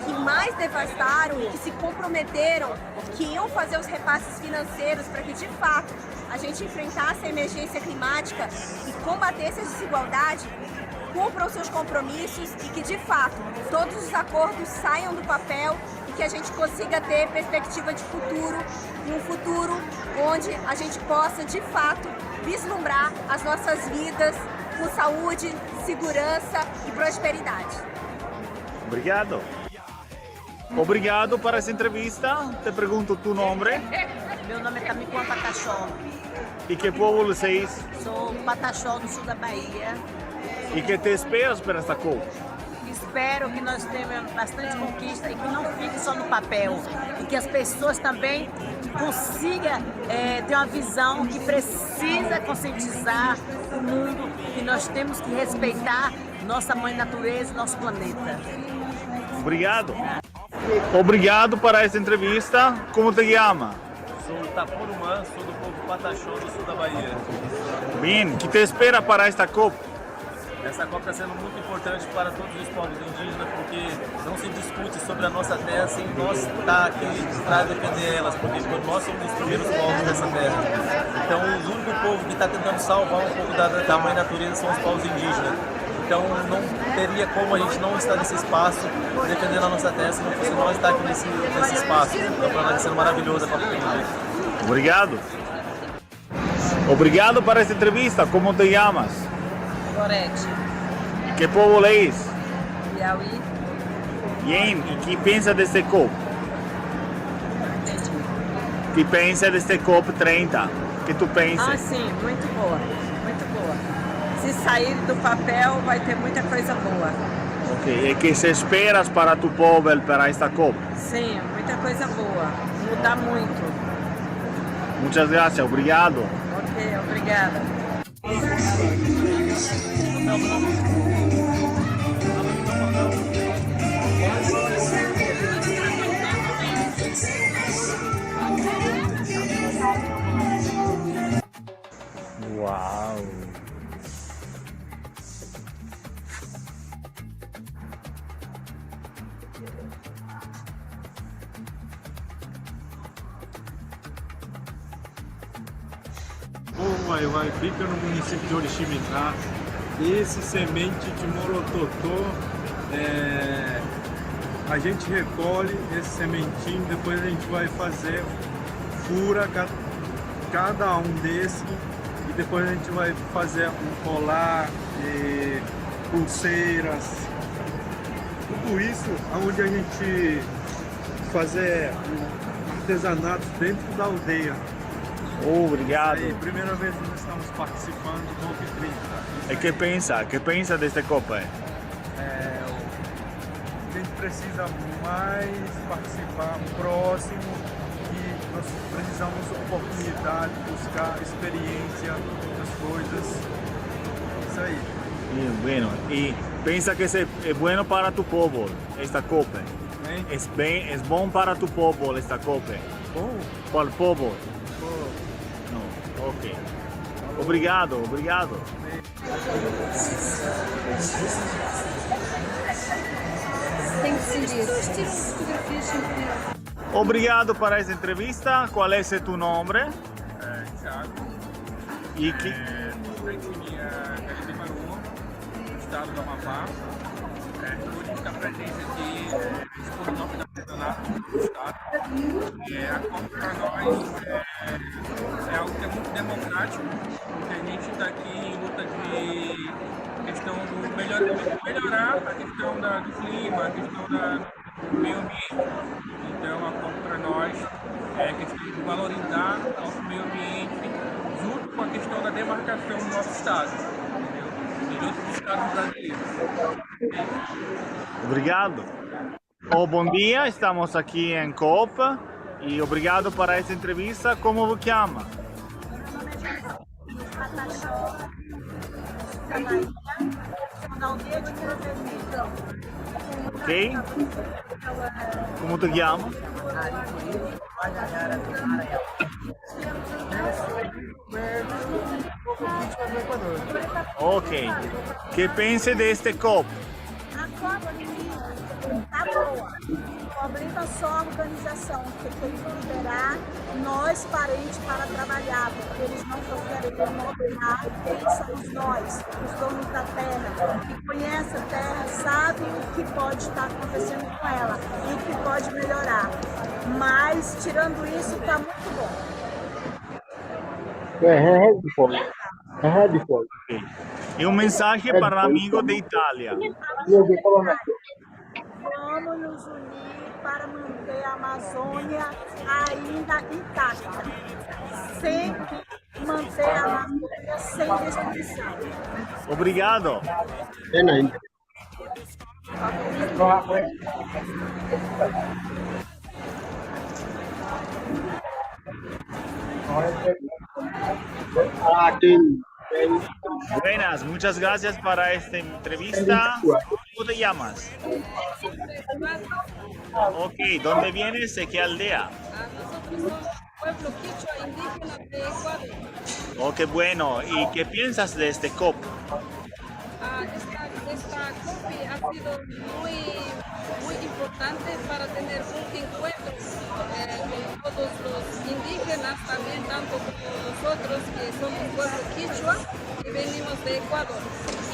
que mais devastaram e que se comprometeram, que iam fazer os repasses financeiros para que, de fato, a gente enfrentasse a emergência climática e combatesse a desigualdade, cumpram seus compromissos e que, de fato, todos os acordos saiam do papel e que a gente consiga ter perspectiva de futuro, e um futuro onde a gente possa, de fato, vislumbrar as nossas vidas com saúde, segurança e prosperidade. Obrigado. Obrigado por essa entrevista. Te pergunto tu nome. Meu nome é Camicuã Pataxó. E que povo vocês? Sou Pataxó do sul da Bahia. E que te esperas para esta COP? Espero que nós tenhamos bastante conquista e que não fique só no papel. E que as pessoas também consigam ter uma visão que precisa conscientizar o mundo e nós temos que respeitar nossa mãe natureza e nosso planeta. Obrigado. Obrigado por essa entrevista. Como te chama? Sou Itapurumã, sou do povo Pataxó do sul da Bahia. Bem, que te espera para esta COP? Essa COP está sendo muito importante para todos os povos indígenas, porque não se discute sobre a nossa terra sem nós estar aqui para defender elas, porque nós somos os primeiros povos dessa terra. Então, o único povo que está tentando salvar um pouco da mãe natureza são os povos indígenas. Então, não teria como a gente não estar nesse espaço defendendo a nossa terra se não fosse nós estar aqui nesse espaço. Então, para nós está sendo maravilhoso a COP. Obrigado. Obrigado por esta entrevista. ¿Cómo te llamas? Gorete, ¿Qué povo es? Piauí, Bien, ¿y qué piensas de este COP? ¿Qué piensas de este COP 30? ¿Qué tú Ah, piensas? sim, muito boa, muito boa. Se sair do papel, vai ter muita coisa boa. Ok, ¿y qué se esperas para tu povo para esta COP? Sim, muita coisa boa. Muda muito. Muchas gracias, obrigado. Ok, obrigada. Uau! Vai, fica no município de Oriximiná. Esse semente de morototó, a gente recolhe esse sementinho, depois a gente vai fazer, fura cada um desse e depois a gente vai fazer um colar, pulseiras, tudo isso onde a gente fazer artesanato dentro da aldeia. Obrigado. Aí, primeira vez que nós estamos participando do COP 30. E que pensa deste COP? A gente precisa mais participar próximo e nós precisamos de oportunidade, buscar experiência das coisas. Isso aí. Bueno, y piensa que es bueno para tu povo esta COP. Hein? Es bom para tu povo esta COP. Bom, Para el povo. pô, No, ok. Obrigado. Tem que ser isso. Obrigado por esta entrevista. ¿Cuál es tu nombre? Thiago, Y que, estou aqui em Caribe no estado do Amapá. Hoje a gente está presente aqui no nome da artesanato do estado. A COP para nós é algo que é muito democrático, porque a gente está aqui em luta de questão do melhorar a questão do clima, a questão do meio ambiente. Então a COP para nós é a questão de valorizar nosso meio ambiente junto com a questão da demarcação do nosso estado, entendeu? E de outros estados brasileiros. obrigado. Bom dia, estamos aqui em COP e obrigado por esta entrevista. Como você chama? Ok? Como te chama? Ok. Que pense deste COP? A Copa tá boa. O problema é só a organização, que tem que liberar nós, parentes, para trabalhar, porque eles não estão querendo mostrar quem somos nós, os donos da terra, que conhecem a terra, sabem o que pode estar acontecendo com ela e o que pode melhorar. Mas, tirando isso, está muito bom. E mensagem para amigos de Itália. Vamos nos unir para manter a Amazônia ainda intacta, sempre manter a Amazônia sem destruição. Obrigado. Buenas, muchas gracias para esta entrevista. ¿Cómo te llamas? Ok, ¿dónde vienes? ¿De qué aldea? Nosotros somos pueblo quichua indígena de Ecuador. Oh, qué bueno. ¿Y qué piensas de este COP? Esta COP ha sido muy importante para tener un encuentro con todos los indígenas, también tanto como nosotros que somos pueblo quichua y venimos de Ecuador.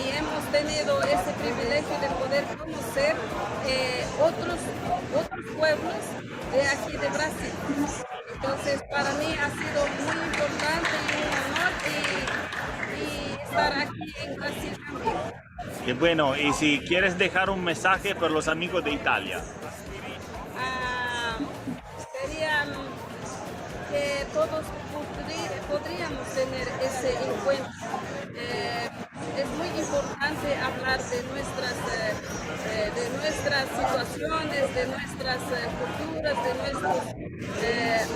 Y hemos tenido ese privilegio de poder conocer otros pueblos de aquí de Brasil. Entonces, para mí ha sido muy importante y un honor en Brasil también. Qué bueno. Y si quieres dejar un mensaje para los amigos de Italia. Sería que todos podríamos tener ese encuentro. Es muy importante hablar de nuestras situaciones, de nuestras culturas, de nuestras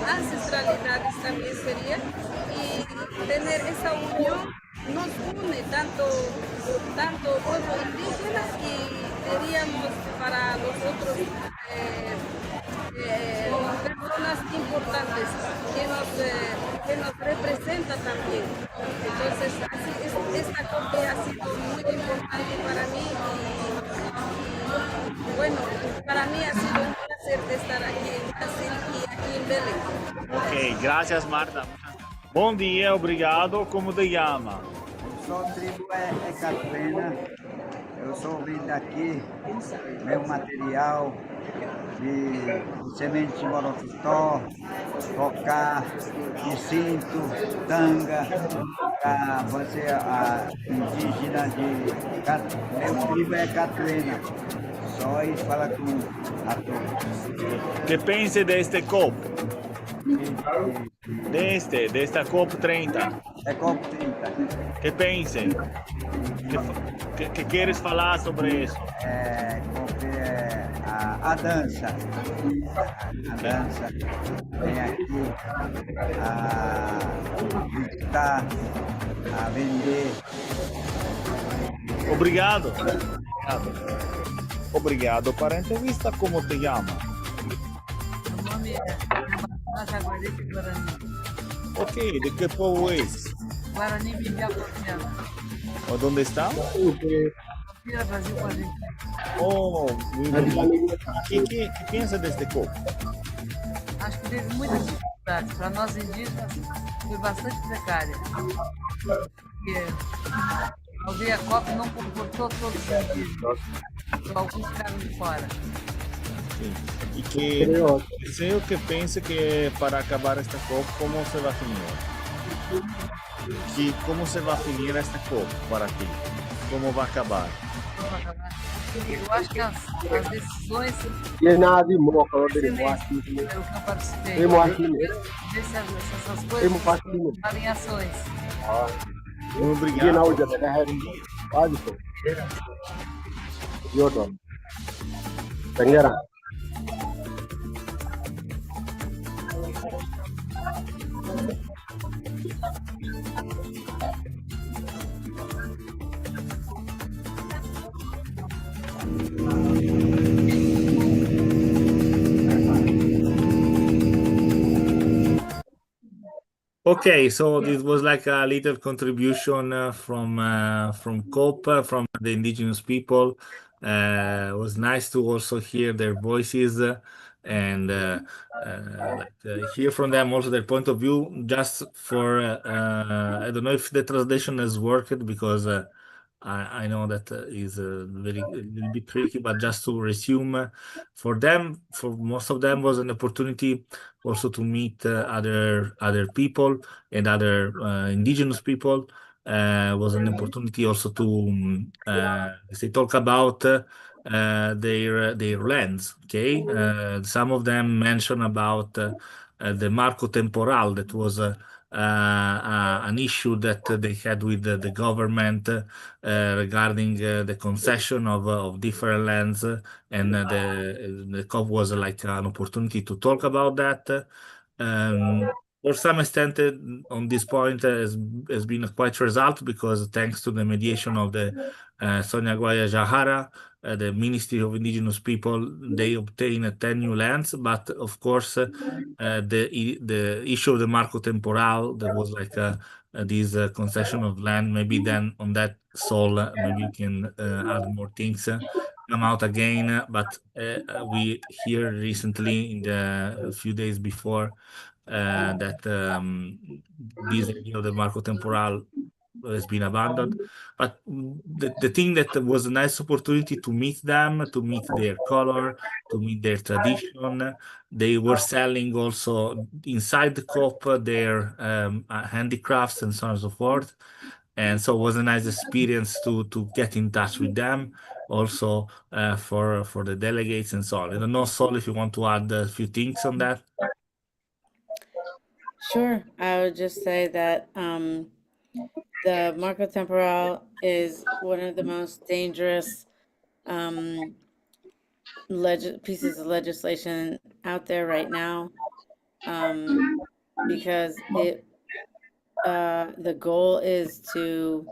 ancestralidades también sería, y tener esa unión nos une tanto pueblo indígena y diríamos para los otros personas importantes que nos representan también. Entonces, esta copia ha sido muy importante para mí y bueno, para mí ha sido un placer de estar aquí en Brasil y aquí en Belém. Ok, gracias Marta. Bom dia, obrigado. Como te chama? Eu sou tribo é Catuena, eu sou vindo daqui, meu material de semente de morocotó, cocá, de cinto, tanga, para você a indígena meu tribo é Catuena, só isso fala com a todos. Que pense deste COP? Desta COP 30. É COP 30. Que pense? Que queres falar sobre isso? COP é a dança. A dança vem aqui a visitar, a vender. Obrigado. Obrigado para a entrevista. Como te chama? Meu nome é Jaguari de Guarani. Ok, de que povo é? Guarani Bibiapotiana. Onde está? Aqui no Brasil com a gente. Oh, que pensa deste COP? Acho que teve muitas dificuldades. Para nós indígenas foi bastante precária. Porque a aldeia COP não comportou todos os indígenas. Alguns ficaram de fora. Sim. E que desejo que pense que para acabar esta COP, como se vai finir? Como se vai finir esta COP para ti? Como vai acabar? Eu acho que as decisões pelo que eu participei, ver se essas coisas em ações. Obrigado. Okay, so this was like a little contribution from COPE, from the indigenous people. It was nice to also hear their voices and hear from them also their point of view. Just for I don't know if the translation has worked because I know that is a little bit tricky, but just to resume, for them, for most of them, was an opportunity also to meet other people and other indigenous people. Was an opportunity also to say talk about their lands. Okay, some of them mention about the Marco Temporal that was an issue that they had with the government regarding the concession of different lands, and the COP was like an opportunity to talk about that. For some extent, on this point, has been a quite result because thanks to the mediation of the Sonia Guaya Jahara, the Ministry of Indigenous People, they obtained 10 new lands. But of course, the issue of the Marco Temporal, there was like this concession of land. Maybe then on that soul, maybe you can add more things. Come out again, but we hear recently in the few days before that this idea of the Marco Temporal has been abandoned. But the thing that was a nice opportunity to meet them, to meet their color, to meet their tradition. They were selling also inside the COP their handicrafts and so on and so forth. And so it was a nice experience to get in touch with them, also for the delegates and so on. I don't know, Sol, if you want to add a few things on that. Sure. I would just say that the Marco Temporal is one of the most dangerous pieces of legislation out there right now, because the goal is to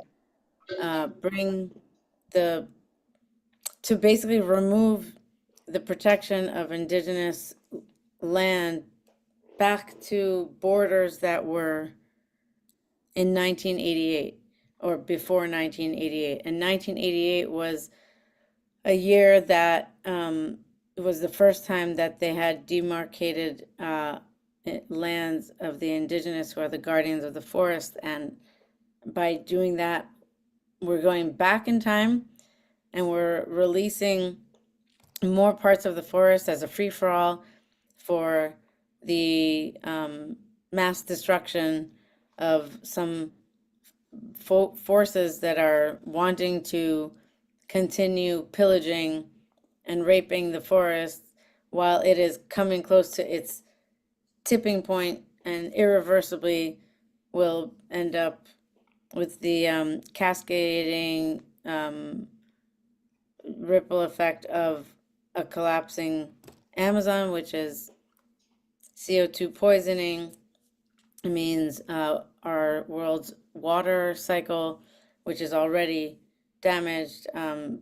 to basically remove the protection of indigenous land back to borders that were in 1988 or before 1988. And 1988 was a year that it was the first time that they had demarcated lands of the indigenous, who are the guardians of the forest. And by doing that, we're going back in time and we're releasing more parts of the forest as a free-for-all for the mass destruction of some forces that are wanting to continue pillaging and raping the forest while it is coming close to its tipping point and irreversibly will end up with the cascading ripple effect of a collapsing Amazon, which is CO2 poisoning. It means our world's water cycle, which is already damaged,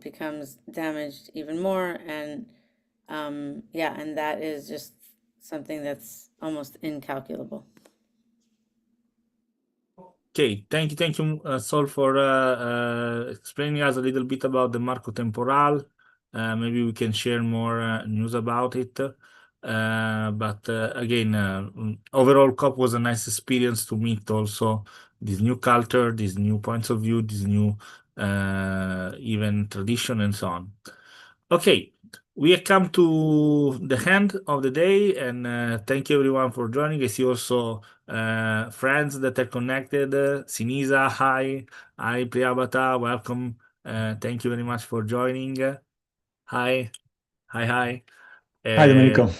becomes damaged even more. And yeah, and that is just something that's almost incalculable. Okay, thank you, Sol, for explaining us a little bit about the Marco Temporal. Maybe we can share more news about it. But again, overall, COP was a nice experience to meet also this new culture, these new points of view, this new even tradition and so on. Okay, we have come to the end of the day, and thank you everyone for joining. I see also friends that are connected. Sinisa, hi. Hi, Priyabata, welcome. Thank you very much for joining. Hi. Hi. Hi, Domenico.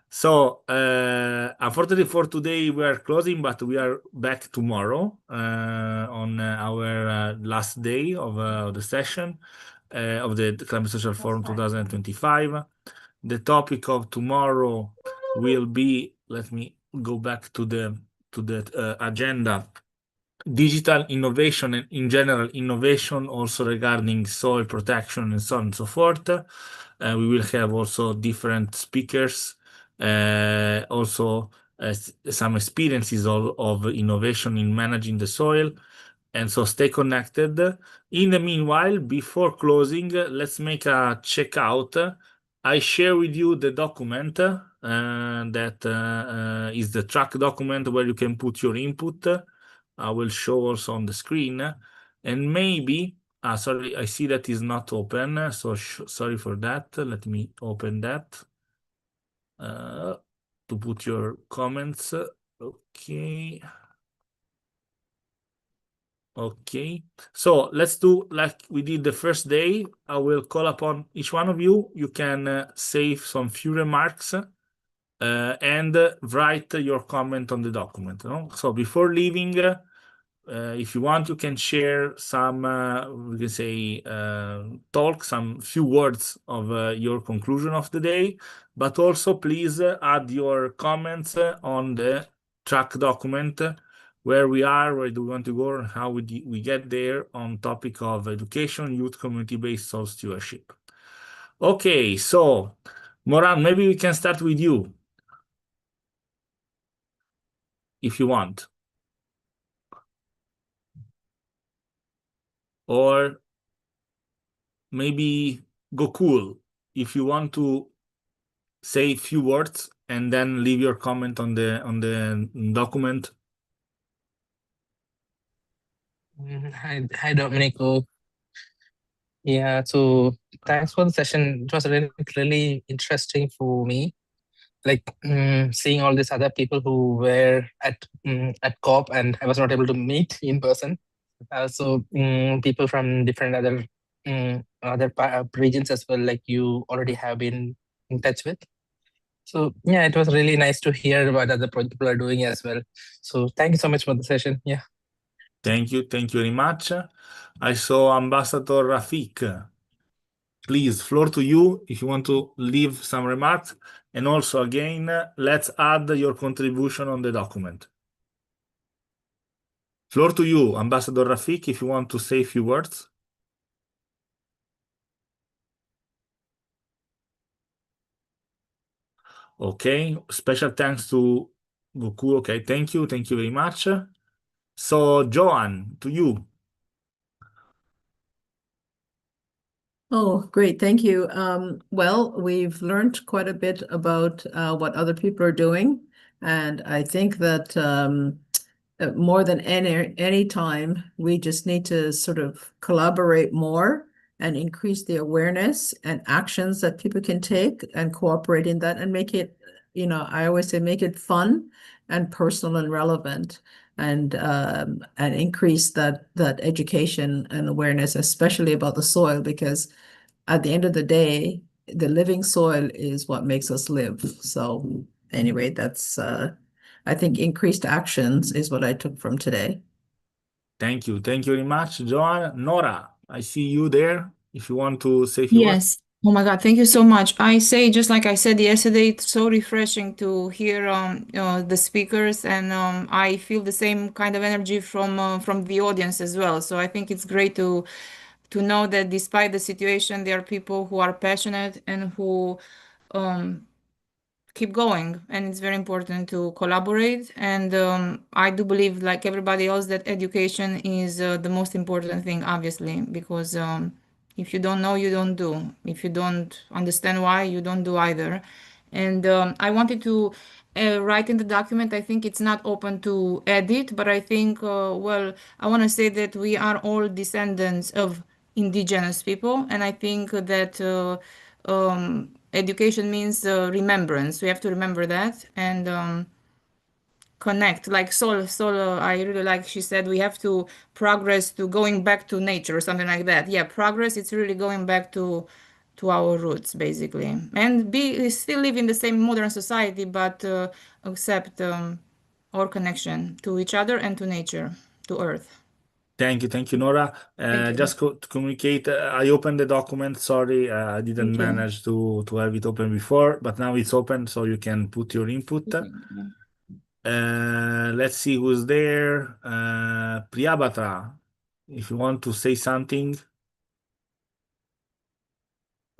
So, unfortunately for today, we are closing, but we are back tomorrow on our last day of the session of the Climate Social Forum 2025. The topic of tomorrow will be, let me go back to the agenda, digital innovation and in general innovation, also regarding soil protection and so on and so forth. We will have also different speakers, also some experiences of innovation in managing the soil. And so stay connected. In the meanwhile, before closing, let's make a checkout. I share with you the document that is the track document where you can put your input. I will show also on the screen. And maybe, sorry, I see that is not open. So sorry for that. Let me open that to put your comments. Okay. Okay, so let's do like we did the first day. I will call upon each one of you. You can save some few remarks and write your comment on the document. No? So before leaving, if you want, you can share some, we can say, talk, some few words of your conclusion of the day, but also please add your comments on the track document, where we are, where do we want to go, and how we get there on topic of education, youth, community-based soil stewardship. Okay, so Moran, maybe we can start with you, if you want. Or maybe Gokul, if you want to say a few words and then leave your comment on the document. Hi, Domenico. Yeah, so thanks for the session. It was really interesting for me. Like seeing all these other people who were at COP and I was not able to meet in person. Also people from different other regions as well, like you already have been in touch with. So yeah, it was really nice to hear what other people are doing as well. So thank you so much for the session. Yeah. Thank you very much. I saw Ambassador Rafik. Please, floor to you if you want to leave some remarks. And also, again, let's add your contribution on the document. Floor to you, Ambassador Rafik, if you want to say a few words. Okay, special thanks to Goku. Okay, thank you very much. So, Joan, to you. Oh, great. Thank you. Well, we've learned quite a bit about what other people are doing. And I think that more than any time, we just need to sort of collaborate more and increase the awareness and actions that people can take and cooperate in that and make it, I always say make it fun and personal and relevant and increase that education and awareness, especially about the soil, because at the end of the day, the living soil is what makes us live. So anyway, that's I think increased actions is what I took from today. Thank you very much, Joan. Nora, I see you there. If you want to say a few words. Yes. Oh my God, thank you so much. I say, just like I said yesterday, it's so refreshing to hear the speakers, and I feel the same kind of energy from the audience as well. So I think it's great to know that despite the situation, there are people who are passionate and who keep going, and it's very important to collaborate. And I do believe, like everybody else, that education is the most important thing, obviously, because if you don't know, you don't do. If you don't understand why, you don't do either. And I wanted to write in the document, I think it's not open to edit, but I think, well, I want to say that we are all descendants of indigenous people, and I think that education means remembrance. We have to remember that and connect. Like Sol, I really like she said we have to progress to going back to nature or something like that. Yeah, progress. It's really going back to our roots basically, and be still live in the same modern society, but accept our connection to each other and to nature, to Earth. Thank you, Nora. Thank you. Just to communicate, I opened the document. Sorry, I didn't Thank you. manage to have it open before, but now it's open, so you can put your input. Let's see who's there. Priyabhatra, if you want to say something.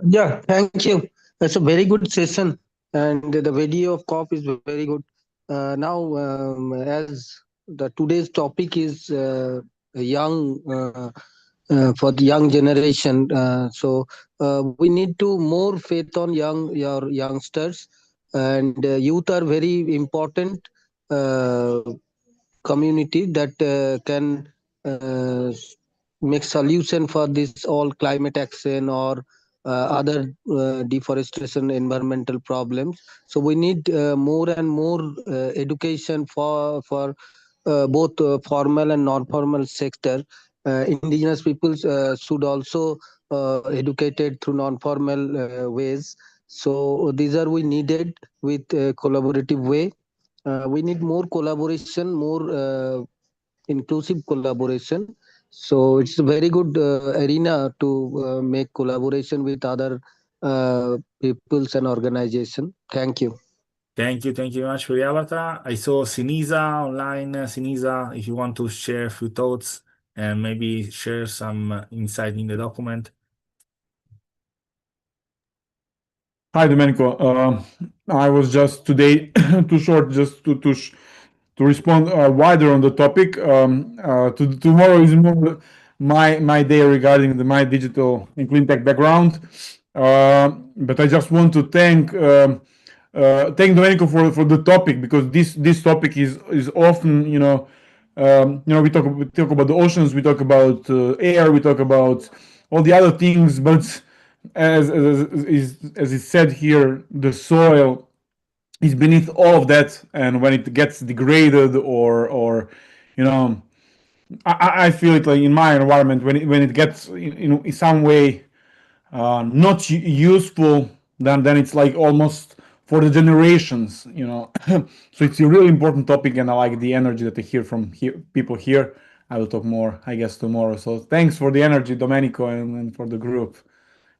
Yeah, thank you. It's a very good session, and the video of COP is very good. Now, as the today's topic is young for the young generation, so we need to more faith on your youngsters, and youth are very important community that can make solution for this all climate action or other deforestation environmental problems. So we need more and more education for both formal and non-formal sector. Indigenous peoples should also educated through non-formal ways. So these are we needed with collaborative way. We need more collaboration, more inclusive collaboration. So it's a very good arena to make collaboration with other peoples and organization. Thank you. Thank you very much, Priyabhatra. I saw Sinisa online. Sinisa, if you want to share a few thoughts and maybe share some insight in the document. Hi, Domenico. I was just today too short just to respond wider on the topic. Tomorrow is more my day regarding my digital and clean tech background. But I just want to thank Domenico for the topic, because this topic is often we talk about the oceans, we talk about air, we talk about all the other things, but as is said here, the soil is beneath all of that, and when it gets degraded or I feel it like in my environment when it gets in some way not useful, then it's like almost for the generations, you know. So it's a really important topic, and I like the energy that I hear from people here. I will talk more, I guess, tomorrow. So thanks for the energy, Domenico, and for the group.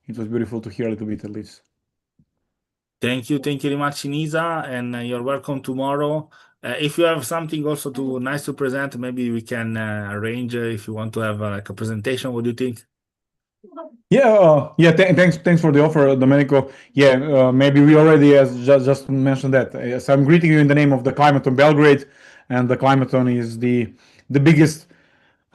It was beautiful to hear a little bit at least. Thank you very much, Inisa, and you're welcome tomorrow. If you have something also nice to present, maybe we can arrange if you want to have like a presentation. What do you think? Yeah, thanks for the offer, Domenico. Yeah, maybe we already just mentioned that. So I'm greeting you in the name of the Climaton Belgrade, and the Climaton is the biggest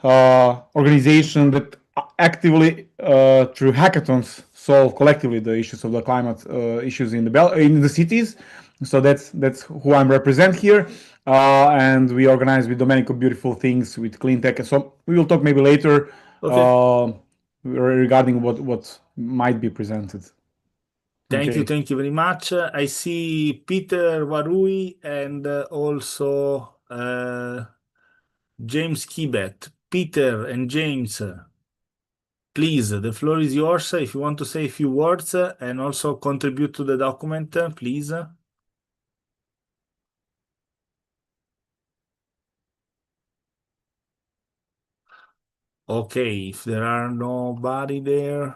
organization that actively through hackathons solve collectively the issues of the climate issues in the cities. So that's who I'm represent here, and we organize with Domenico beautiful things with clean tech. So we will talk maybe later. Okay. Regarding what might be presented. Thank you very much. I see Peter Warui and also James Kibet. Peter and James, please, the floor is yours if you want to say a few words and also contribute to the document, please. Okay, if there are nobody there,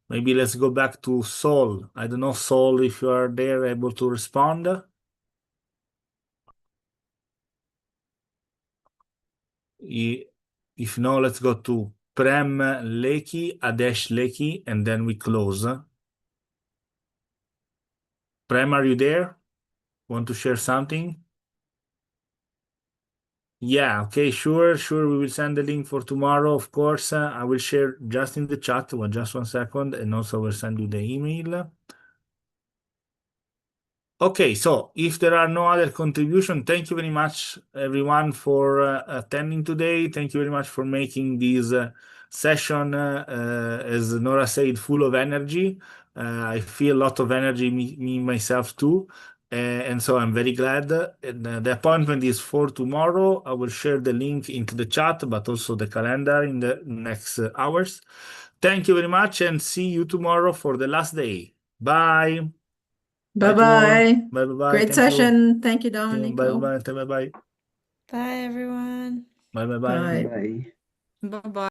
maybe let's go back to Sol. I don't know, Sol, if you are there able to respond. If no, let's go to Prem Leki, Adesh Leki, and then we close. Prem, are you there? Want to share something? Yeah, okay, sure. We will send the link for tomorrow, of course. I will share just in the chat, just 1 second, and also will send you the email. Okay, so if there are no other contribution, thank you very much, everyone, for attending today. Thank you very much for making this session, as Nora said, full of energy. I feel a lot of energy, me myself too. And so I'm very glad. And, the appointment is for tomorrow. I will share the link into the chat, but also the calendar in the next hours. Thank you very much, and see you tomorrow for the last day. Bye. Bye-bye. Bye. Great session. Thank you, Domenico. Bye. Bye, everyone. Bye. Bye. Bye-bye.